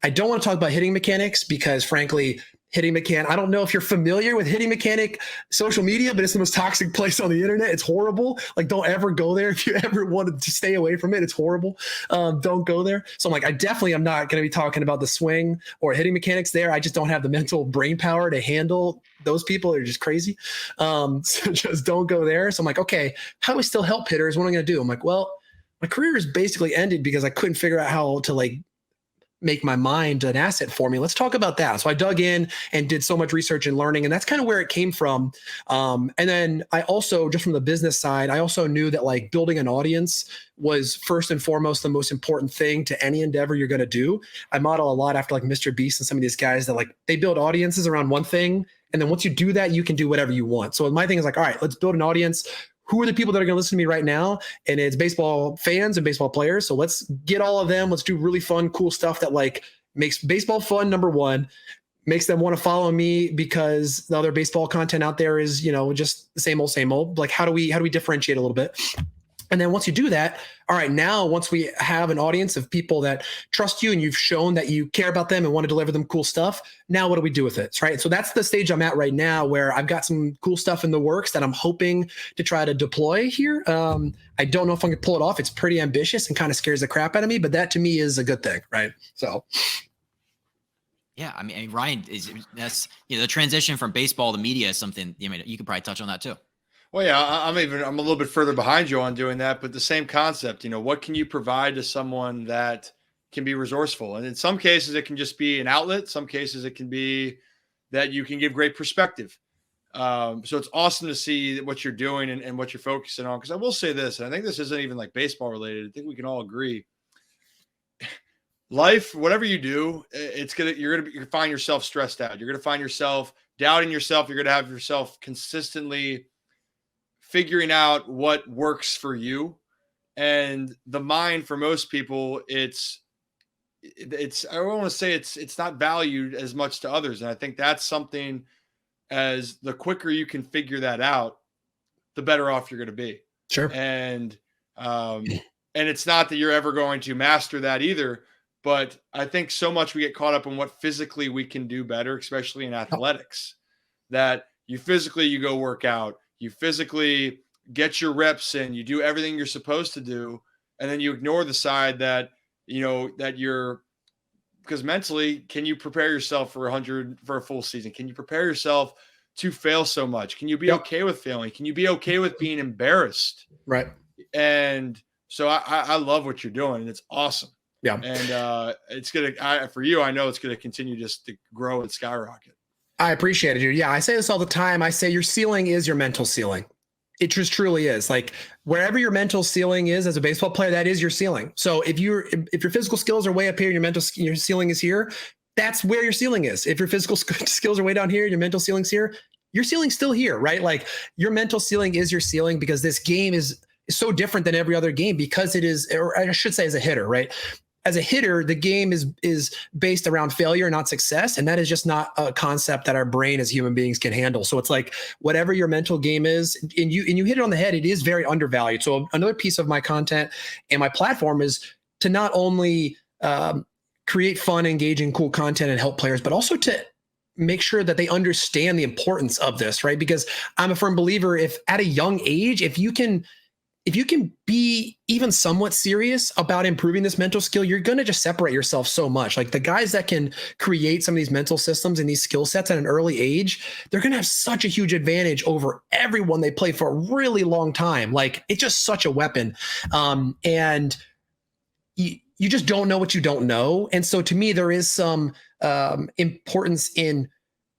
I don't want to talk about hitting mechanics because frankly, I don't know if you're familiar with hitting mechanic social media, but it's the most toxic place on the internet. It's horrible. Like, don't ever go there. If you ever wanted to stay away from it, it's horrible. Don't go there. So I'm like, I definitely am not going to be talking about the swing or hitting mechanics there. I just don't have the mental brain power to handle those people. They're just crazy. So just don't go there. So I'm like, okay, how do we still help hitters? What am I going to do? I'm like, well, my career is basically ended because I couldn't figure out how to like make my mind an asset for me. Let's talk about that. So I dug in and did so much research and learning, and that's kind of where it came from. And then I also, just from the business side, I also knew that like building an audience was first and foremost the most important thing to any endeavor you're going to do. I model a lot after like Mr. Beast and some of these guys that like they build audiences around one thing. And then once you do that, you can do whatever you want. So my thing is like, all right, let's build an audience. Who are the people that are going to listen to me right now? And it's baseball fans and baseball players. So let's get all of them. Let's do really fun, cool stuff that like makes baseball fun. Number one, makes them want to follow me because the other baseball content out there is, just the same old. Like, how do we differentiate a little bit? And then once you do that, all right, now once we have an audience of people that trust you and you've shown that you care about them and want to deliver them cool stuff, now what do we do with it, right? So that's the stage I'm at right now where I've got some cool stuff in the works that I'm hoping to try to deploy here. I don't know if I can pull it off. It's pretty ambitious and kind of scares the crap out of me, but that to me is a good thing, right? So... Yeah, I mean, Ryan, that's the transition from baseball to media is something. I mean, you could probably touch on that too. Well, yeah, I'm a little bit further behind you on doing that, but the same concept. What can you provide to someone that can be resourceful? And in some cases, it can just be an outlet. Some cases, it can be that you can give great perspective. So it's awesome to see what you're doing and what you're focusing on. Because I will say this, and I think this isn't even like baseball related. I think we can all agree. Life, whatever you do, you're gonna find yourself stressed out. You're gonna find yourself doubting yourself. You're gonna have yourself consistently figuring out what works for you. And the mind for most people, it's I don't want to say it's not valued as much to others. And I think that's something, as the quicker you can figure that out, the better off you're going to be. Sure. And it's not that you're ever going to master that either, but I think so much we get caught up in what physically we can do better, especially in athletics, that you go work out, you physically get your reps in, you do everything you're supposed to do. And then you ignore the side that, because mentally, can you prepare yourself for a full season? Can you prepare yourself to fail so much? Can you be okay with failing? Can you be okay with being embarrassed? Right. And so I love what you're doing, and it's awesome. Yeah. And it's going to, for you, I know it's going to continue just to grow and skyrocket. I appreciate it, dude. Yeah, I say this all the time. I say your ceiling is your mental ceiling. It just truly is. Like wherever your mental ceiling is as a baseball player, that is your ceiling. So if your physical skills are way up here, your ceiling is here. That's where your ceiling is. If your physical skills are way down here, your mental ceiling's here. Your ceiling's still here, right? Like your mental ceiling is your ceiling because this game is so different than every other game because it is, or I should say, as a hitter, right? As a hitter, the game is based around failure, not success. And that is just not a concept that our brain as human beings can handle. So it's like whatever your mental game is, and you hit it on the head, it is very undervalued. So another piece of my content and my platform is to not only create fun, engaging, cool content and help players, but also to make sure that they understand the importance of this, right? Because I'm a firm believer if at a young age, if you can be even somewhat serious about improving this mental skill, you're going to just separate yourself so much. Like the guys that can create some of these mental systems and these skill sets at an early age, they're going to have such a huge advantage over everyone they play for a really long time. Like it's just such a weapon. And you just don't know what you don't know. And so to me, there is some importance in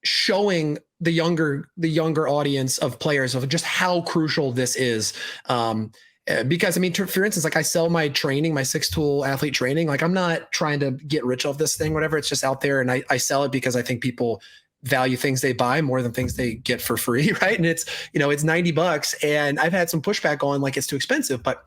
showing the younger audience of players of just how crucial this is. Because I mean, for instance, like I sell my training, my 6-tool athlete training. Like I'm not trying to get rich off this thing, whatever. It's just out there. And I sell it because I think people value things they buy more than things they get for free. Right. And it's, it's $90 and I've had some pushback on like, it's too expensive, but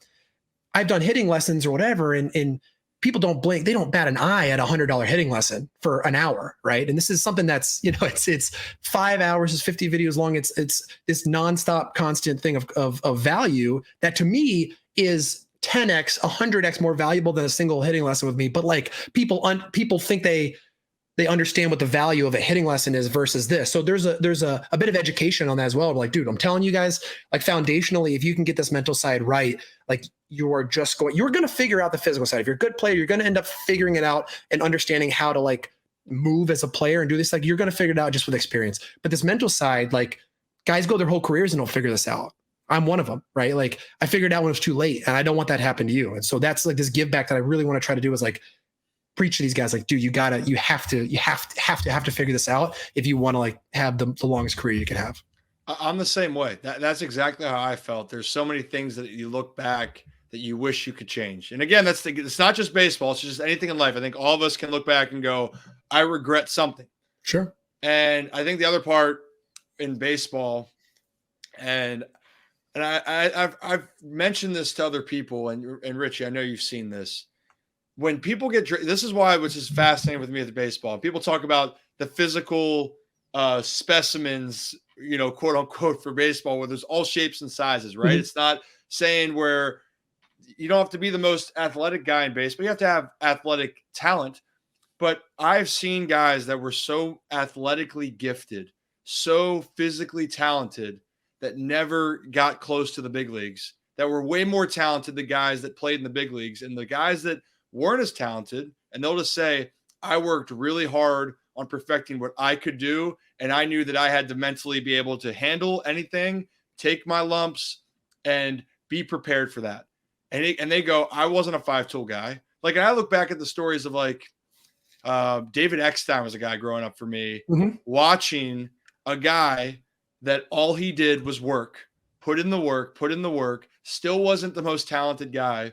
I've done hitting lessons or whatever. And people don't blink. They don't bat an eye at $100 hitting lesson for an hour. Right. And this is something that's, it's 5 hours, it's 50 videos long. It's this nonstop constant thing of value that to me is 10x, 100x more valuable than a single hitting lesson with me. But like people think they understand what the value of a hitting lesson is versus this. So there's a bit of education on that as well. Like, dude, I'm telling you guys, like foundationally, if you can get this mental side right, like you're going to figure out the physical side. If you're a good player, you're going to end up figuring it out and understanding how to like move as a player and do this. Like you're going to figure it out just with experience. But this mental side, like guys go their whole careers and don't figure this out. I'm one of them, right? Like I figured it out when it was too late and I don't want that to happen to you. And so that's like this give back that I really want to try to do is like, preach to these guys like, dude, you have to figure this out if you want to like have the longest career you can have. I'm the same way. That's exactly how I felt. There's so many things that you look back that you wish you could change. And again, it's not just baseball. It's just anything in life. I think all of us can look back and go, I regret something. Sure. And I think the other part in baseball, and I've mentioned this to other people, and Richie, I know you've seen this. When people this is why, which is fascinating with me at the baseball. People talk about the physical specimens, quote unquote, for baseball, where there's all shapes and sizes, right? Mm-hmm. It's not saying where you don't have to be the most athletic guy in baseball. You have to have athletic talent. But I've seen guys that were so athletically gifted, so physically talented that never got close to the big leagues, that were way more talented than guys that played in the big leagues. And the guys that weren't as talented, and they'll just say, I worked really hard on perfecting what I could do, and I knew that I had to mentally be able to handle anything, take my lumps, and be prepared for that. And they go, I wasn't a 5-tool guy. Like, and I look back at the stories of like David Eckstein was a guy growing up for me, watching a guy that all he did was put in the work, still wasn't the most talented guy.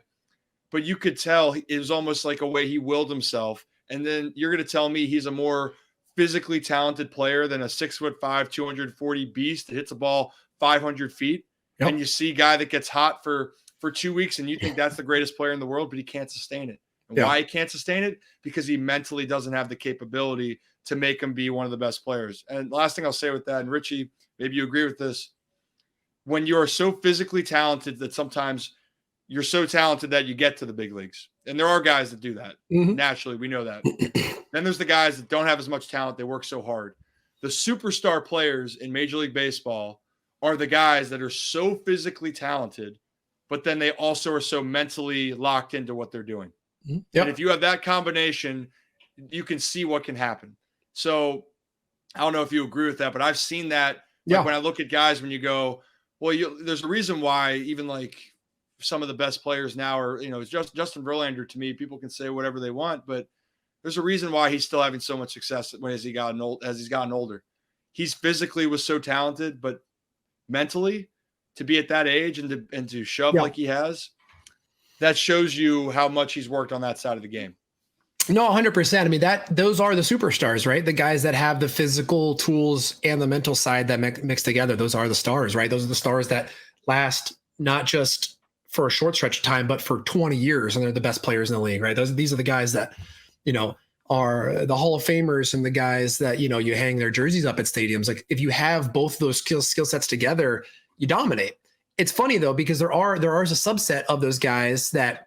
But you could tell it was almost like a way he willed himself. And then you're going to tell me he's a more physically talented player than a 6'5", 240 beast that hits a ball 500 feet. Yep. And you see a guy that gets hot for 2 weeks and you think that's the greatest player in the world, but he can't sustain it. And why he can't sustain it? Because he mentally doesn't have the capability to make him be one of the best players. And last thing I'll say with that, and Richie, maybe you agree with this, when you are so physically talented that sometimes you're so talented that you get to the big leagues. And there are guys that do that. Naturally, we know that. Then there's the guys that don't have as much talent. They work so hard. The superstar players in Major League Baseball are the guys that are so physically talented, but then they also are so mentally locked into what they're doing. Yep. And if you have that combination, you can see what can happen. So I don't know if you agree with that, but I've seen that when I look at guys, when you go, well, there's a reason why even like some of the best players now are, it's just Justin Verlander to me. People can say whatever they want, but there's a reason why he's still having so much success as he's gotten older. He's physically was so talented, but mentally to be at that age and to shove like he has, that shows you how much he's worked on that side of the game. No, 100%. I mean, those are the superstars, right? The guys that have the physical tools and the mental side that mix together. Those are the stars, right? Those are the stars that last not just for a short stretch of time, but for 20 years, and they're the best players in the league, right? These are the guys that, are the Hall of Famers and the guys that, you hang their jerseys up at stadiums. Like if you have both those skill sets together, you dominate. It's funny though, because there is a subset of those guys that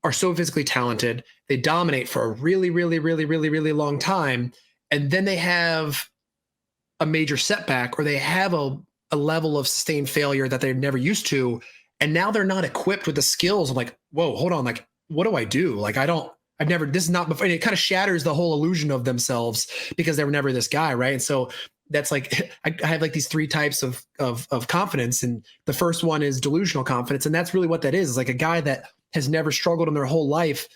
are so physically talented. They dominate for a really, really, really, really, really long time. And then they have a major setback, or they have a level of sustained failure that they're never used to. And now they're not equipped with the skills of like, whoa, hold on. Like, what do I do? Like, this is not before. And it kind of shatters the whole illusion of themselves because they were never this guy. Right. And so that's like, I have like these three types of confidence. And the first one is delusional confidence. And that's really what that is like a guy that has never struggled in their whole life.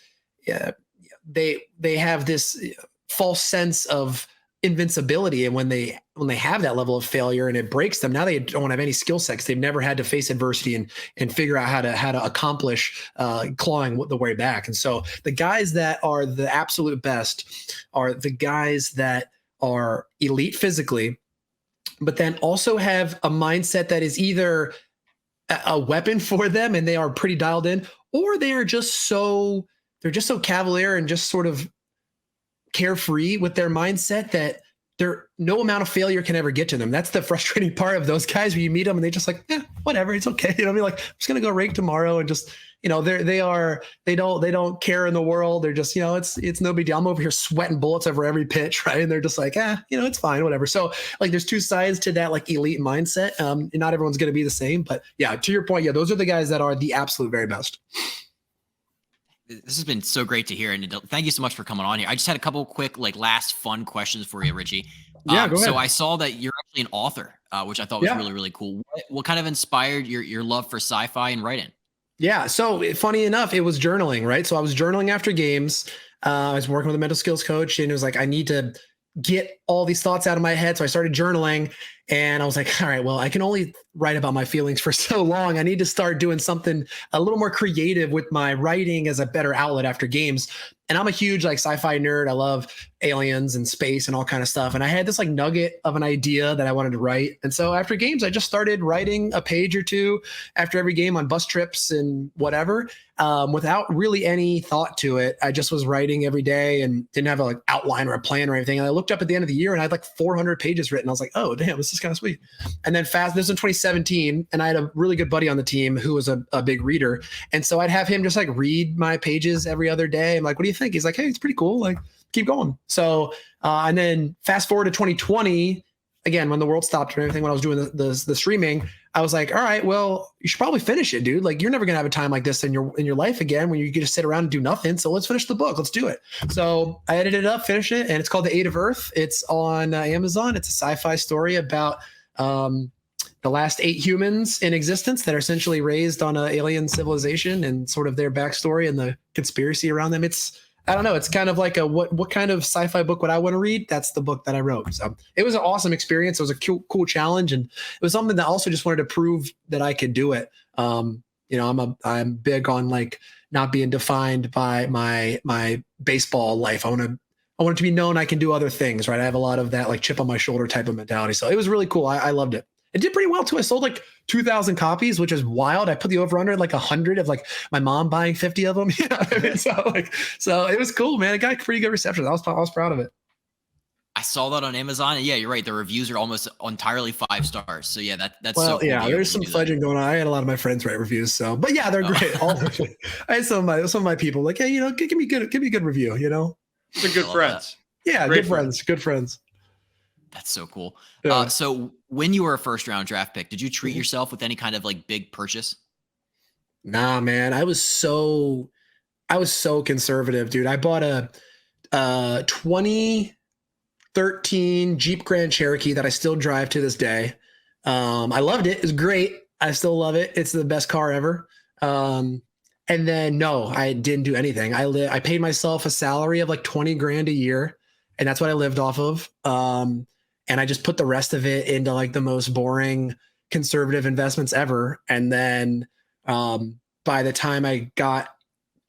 They have this false sense of invincibility. And when they have that level of failure and it breaks them, now they don't have any skill sets. They've never had to face adversity and figure out how to accomplish clawing the way back. And so the guys that are the absolute best are the guys that are elite physically, but then also have a mindset that is either a weapon for them and they are pretty dialed in, or they're just so cavalier and just sort of carefree with their mindset that no amount of failure can ever get to them. That's the frustrating part of those guys, where you meet them and they just like, whatever, it's okay. You know what I mean? Like, I'm just going to go rake tomorrow and just, they don't care in the world. They're just, it's no big deal. I'm over here sweating bullets over every pitch. Right. And they're just like, it's fine, whatever. So like, there's two sides to that, like elite mindset. And not everyone's going to be the same, but yeah, to your point. Yeah. Those are the guys that are the absolute very best. This has been so great to hear, and thank you so much for coming on here. I just had a couple quick, last fun questions for you, Richie. Yeah, go ahead. So I saw that you're actually an author, which I thought was really, really cool. What kind of inspired your love for sci-fi and writing? Yeah, so funny enough, it was journaling, right? So I was journaling after games. I was working with a mental skills coach, and it was like, I need to get all these thoughts out of my head. So I started journaling, and I was like, all right, well, I can only write about my feelings for so long. I need to start doing something a little more creative with my writing as a better outlet after games. And I'm a huge sci-fi nerd. I love aliens and space and all kind of stuff. And I had this nugget of an idea that I wanted to write. And so after games, I just started writing a page or two after every game on bus trips and whatever, without really any thought to it. I just was writing every day and didn't have an outline or a plan or anything. And I looked up at the end of the year and I had 400 pages written. I was like, oh, damn, this is kind of sweet. And then this was in 2017. And I had a really good buddy on the team who was a big reader. And so I'd have him just read my pages every other day. I'm like, what do you think? He's like, hey, it's pretty cool. Keep going. So, and then fast forward to 2020, again, when the world stopped and everything, when I was doing the streaming, I was like, all right, well, you should probably finish it, dude. You're never going to have a time like this in your life again, when you get to sit around and do nothing. So let's finish the book. Let's do it. So I edited it up, finished it. And it's called The Age of Earth. It's on Amazon. It's a sci-fi story about, the last 8 humans in existence that are essentially raised on an alien civilization, and sort of their backstory and the conspiracy around them. I don't know. It's kind of like what kind of sci-fi book would I want to read? That's the book that I wrote. So it was an awesome experience. It was a cool challenge. And it was something that I also just wanted to prove that I could do it. I'm big on not being defined by my baseball life. I want it to be known I can do other things, right? I have a lot of that chip on my shoulder type of mentality. So it was really cool. I loved it. It did pretty well too. I sold 2,000 copies, which is wild. I put the over under at 100 of my mom buying 50 of them. You know what I mean? So it was cool, man. It got pretty good reception. I was proud of it. I saw that on Amazon, and yeah, you're right. The reviews are almost entirely 5 stars. So yeah, that's well, so cool. Yeah, there's some fudging going on. I had a lot of my friends write reviews. So, but yeah, they're great. I had some of my people hey, give me a good review. They're good friends. Yeah, Great good friends. That's so cool. Yeah. So when you were a first round draft pick, did you treat yourself with any kind of big purchase? Nah, man. I was so conservative, dude. I bought a 2013 Jeep Grand Cherokee that I still drive to this day. I loved it. It was great. I still love it. It's the best car ever. And then no, I didn't do anything. I paid myself a salary of like 20 grand a year, and that's what I lived off of. And I just put the rest of it into like the most boring conservative investments ever. And then by the time I got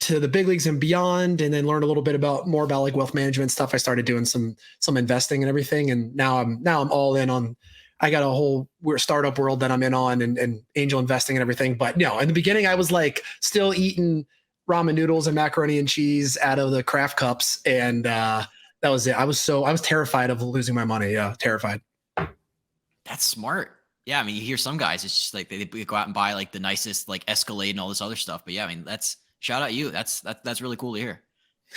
to the big leagues and beyond, and then learned a little bit more about like wealth management stuff, I started doing some investing and everything. And now I'm all in on. I got a whole startup world that I'm in on, and angel investing and everything. But no, in the beginning, I was like still eating ramen noodles and macaroni and cheese out of the craft cups, and that was it. I was terrified of losing my money. Yeah, terrified. That's smart. Yeah, I mean, you hear some guys, it's just like they go out and buy like the nicest like Escalade and all this other stuff. But yeah, I mean, that's shout out you. That's really cool to hear.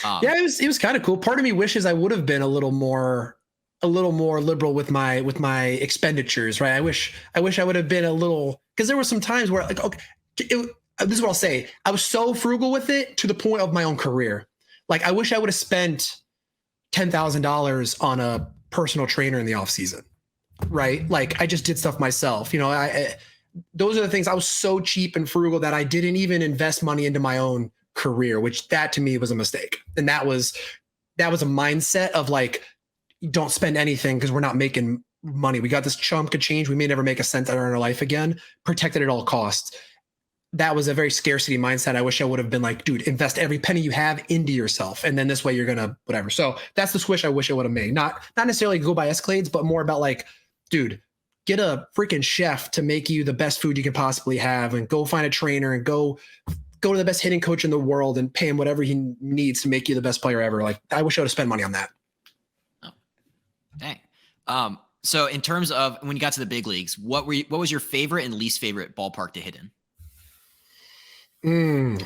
Yeah, it was kind of cool. Part of me wishes I would have been a little more liberal with my expenditures, right? I wish I would have been a little, because there were some times where like, okay, this is what I'll say. I was so frugal with it to the point of my own career. Like I wish I would have spent $10,000 on a personal trainer in the off season, right? Like I just did stuff myself. Those are the things. I was so cheap and frugal that I didn't even invest money into my own career, which that to me was a mistake. And that was a mindset of like, don't spend anything because we're not making money. We got this chunk of change. We may never make a cent in our life again. Protect it at all costs. That was a very scarcity mindset. I wish I would have been like, dude, invest every penny you have into yourself. And then this way you're going to whatever. So that's the switch I wish I would have made. Not necessarily go buy Escalades, but more about like, dude, get a freaking chef to make you the best food you can possibly have, and go find a trainer and go to the best hitting coach in the world and pay him whatever he needs to make you the best player ever. Like I wish I would have spent money on that. Dang. So in terms of when you got to the big leagues, what was your favorite and least favorite ballpark to hit in?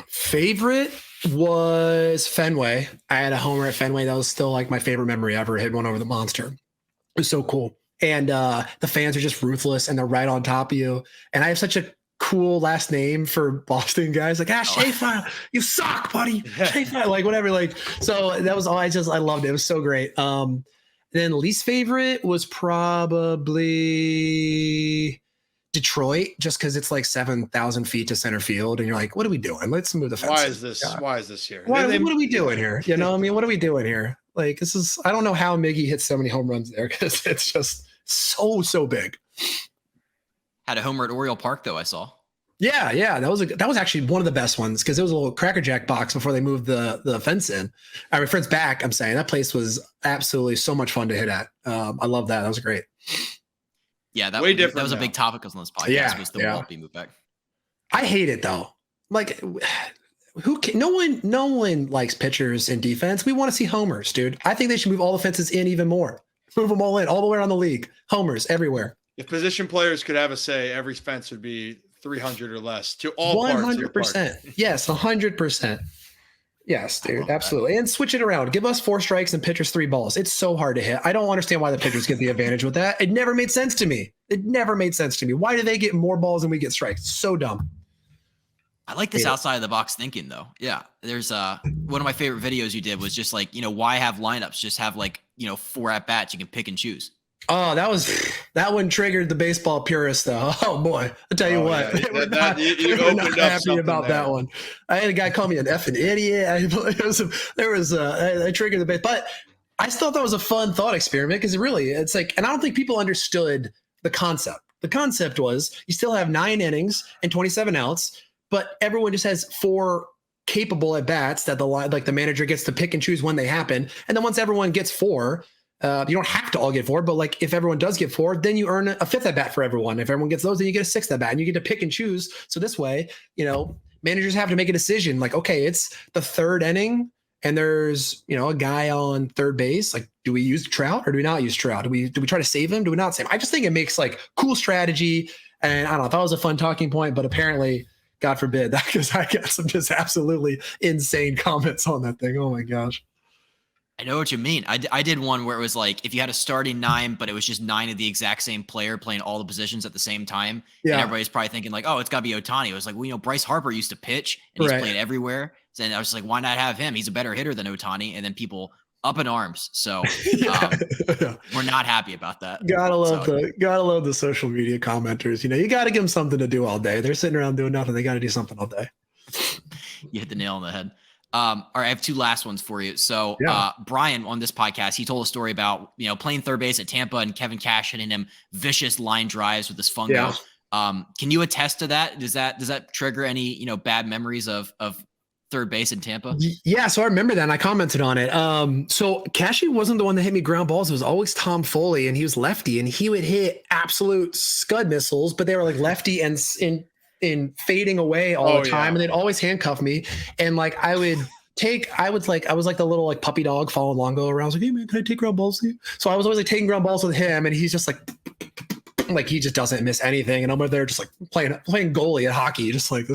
Favorite was Fenway. I had a homer at Fenway. That was still like my favorite memory ever. Hit one over the monster. It was so cool. And the fans are just ruthless and they're right on top of you. And I have such a cool last name for Boston guys. Like, Shaffer, you suck, buddy. Shaffer, like whatever. Like, so that was all I loved it. It was so great. Then least favorite was probably Detroit, just because it's like 7,000 feet to center field, and you're like, what are we doing? Let's move the fence. Why is this here? What are we doing here? You know, I mean, what are we doing here? Like, this is, I don't know how Miggy hits so many home runs there, because it's just so big. Had a homer at Oriole Park though, I saw. Yeah, that was actually one of the best ones, because it was a little Cracker Jack box before they moved the fence in. I mean, friends back, I'm saying that place was absolutely so much fun to hit at. I llove that. That was great. Yeah, that was a big topic on this podcast. Yeah, was the Walt be moved back. I hate it though. Like, no one likes pitchers in defense. We want to see homers, dude. I think they should move all the fences in even more. Move them all in, all the way around the league. Homers everywhere. If position players could have a say, every fence would be 300 or less to all 100%. Yes, 100%. Yes, dude, absolutely. And switch it around. Give us 4 strikes and pitchers 3 balls. It's so hard to hit. I don't understand why the pitchers get the advantage with that. It never made sense to me. Why do they get more balls than we get strikes? So dumb. I like this outside of the box thinking though. Yeah. There's one of my favorite videos you did was just like, why have lineups? Just have like, 4 at bats you can pick and choose. Oh, that one triggered the baseball purist though. Oh boy, I'll tell you what, yeah. They were not happy about that one. I had a guy call me an effing idiot. I triggered the base, but I still thought it was a fun thought experiment, because it's like, and I don't think people understood the concept. The concept was you still have 9 innings and 27 outs, but everyone just has 4 capable at bats that the manager gets to pick and choose when they happen. And then once everyone gets 4, you don't have to all get 4, but like if everyone does get 4, then you earn a 5th at bat for everyone. If everyone gets those, then you get a 6th at bat, and you get to pick and choose. So this way, managers have to make a decision. Like, okay, it's the 3rd inning, and there's a guy on 3rd base. Like, do we use Trout or do we not use Trout? Do we try to save him? Do we not save him? I just think it makes like cool strategy. And I don't know, I thought it was a fun talking point, but apparently, God forbid, that, because I got some just absolutely insane comments on that thing. Oh my gosh. I know what you mean. I did one where it was like, if you had a starting 9, but it was just 9 of the exact same player playing all the positions at the same time. Yeah. And everybody's probably thinking like, oh, it's gotta be Ohtani. It was like, well, Bryce Harper used to pitch and he's played everywhere. So I was just like, why not have him? He's a better hitter than Ohtani. And then people up in arms. So we're not happy about that. Gotta love the social media commenters. You got to give them something to do all day. They're sitting around doing nothing. They got to do something all day. You hit the nail on the head. All right, I have two last ones for you. So Brian on this podcast, he told a story about playing third base at Tampa and Kevin Cash hitting him vicious line drives with this fungo. Yeah. Can you attest to that? Does that trigger any bad memories of third base in Tampa? Yeah, so I remember that and I commented on it. So Cashy wasn't the one that hit me ground balls. It was always Tom Foley, and he was lefty, and he would hit absolute scud missiles, but they were like lefty and in fading away all the time. And they'd always handcuff me. And like I was like the little like puppy dog following Longo around. I was like, hey man, can I take ground balls? So I was always like taking ground balls with him, and he's just like he just doesn't miss anything. And I'm over there just like playing goalie at hockey. Just like,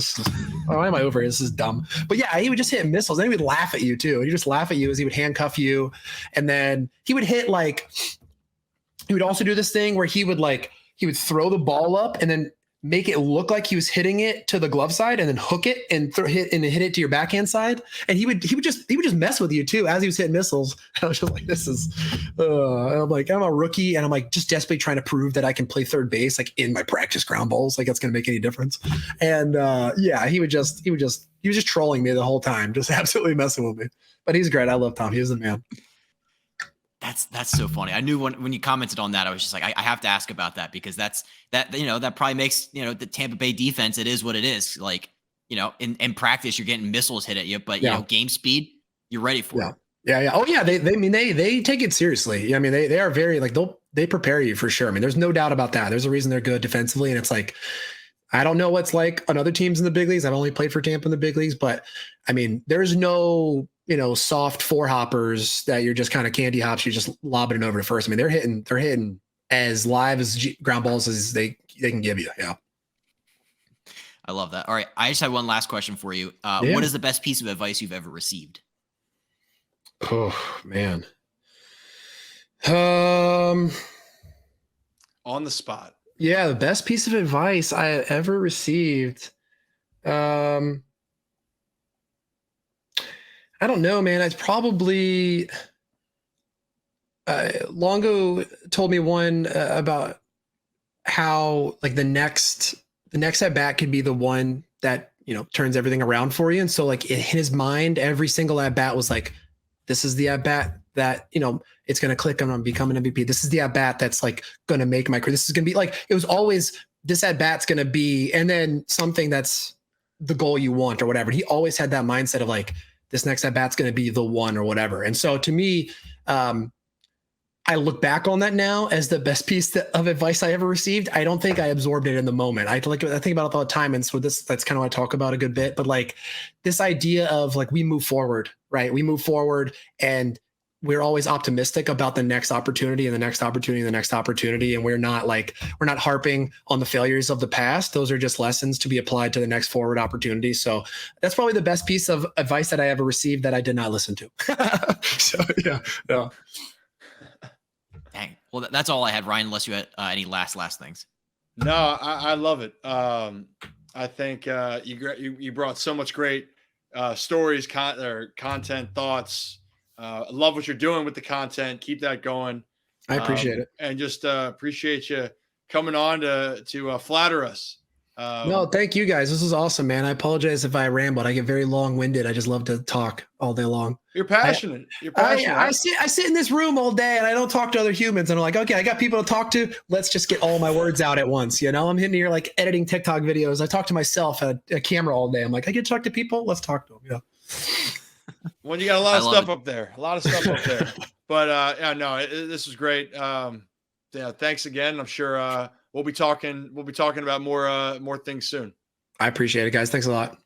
why am I over here? This is dumb. But yeah, he would just hit missiles. And he would laugh at you too. He'd just laugh at you as he would handcuff you. And then he would hit he would also do this thing where he would throw the ball up and then make it look like he was hitting it to the glove side and then hook it and hit it to your backhand side. And he would just mess with you too as he was hitting missiles. I was just like, I'm like, I'm a rookie and I'm like just desperately trying to prove that I can play third base like in my practice ground balls. Like that's going to make any difference. And he was just trolling me the whole time, just absolutely messing with me. But he's great. I love Tom. He was the man. That's so funny. I knew when you commented on that, I was just like, I have to ask about that because that probably makes, the Tampa Bay defense, it is what it is. Like, in practice, you're getting missiles hit at you, but game speed, you're ready for it. Yeah. Oh yeah. They take it seriously. I mean, they are very they prepare you for sure. I mean, there's no doubt about that. There's a reason they're good defensively. And it's like, I don't know what's like on other teams in the big leagues. I've only played for Tampa in the big leagues, but I mean, there's no, soft four hoppers that you're just kind of candy hops. You're just lobbing it over to first. I mean, they're hitting as live as ground balls as they can give you. Yeah. I love that. All right. I just have one last question for you. What is the best piece of advice you've ever received? Oh man. On the spot. Yeah. The best piece of advice I ever received. I don't know, man. It's probably Longo told me one about how like the next at bat could be the one that turns everything around for you. And so like in his mind, every single at bat was like, this is the at bat that it's going to click. I'm going to become an MVP. This is the at bat that's like going to make my career. This is going to be like it was always this at bat's going to be, and then something that's the goal you want or whatever. He always had that mindset of like, this next at bat's going to be the one or whatever. And so to me, I look back on that now as the best piece of advice I ever received. I don't think I absorbed it in the moment. I think about it all the time. And so that's kind of what I talk about a good bit, but like this idea of like, we move forward, right? We move forward and we're always optimistic about the next opportunity and the next opportunity and the next opportunity. And we're not harping on the failures of the past. Those are just lessons to be applied to the next forward opportunity. So that's probably the best piece of advice that I ever received that I did not listen to. So yeah. Dang. Well, that's all I had, Ryan, unless you had any last things. No, I love it. I think you brought so much great stories, content, thoughts. I love what you're doing with the content. Keep that going. I appreciate it. And just appreciate you coming on to flatter us. No, thank you guys. This is awesome, man. I apologize if I rambled. I get very long-winded. I just love to talk all day long. You're passionate. I sit in this room all day and I don't talk to other humans. And I'm like, okay, I got people to talk to. Let's just get all my words out at once. I'm hitting here like editing TikTok videos. I talk to myself at a camera all day. I'm like, I get to talk to people. Let's talk to them. Yeah. Well, you got a lot of stuff up there. But this was great. Thanks again. I'm sure we'll be talking about more things soon. I appreciate it, guys. Thanks a lot.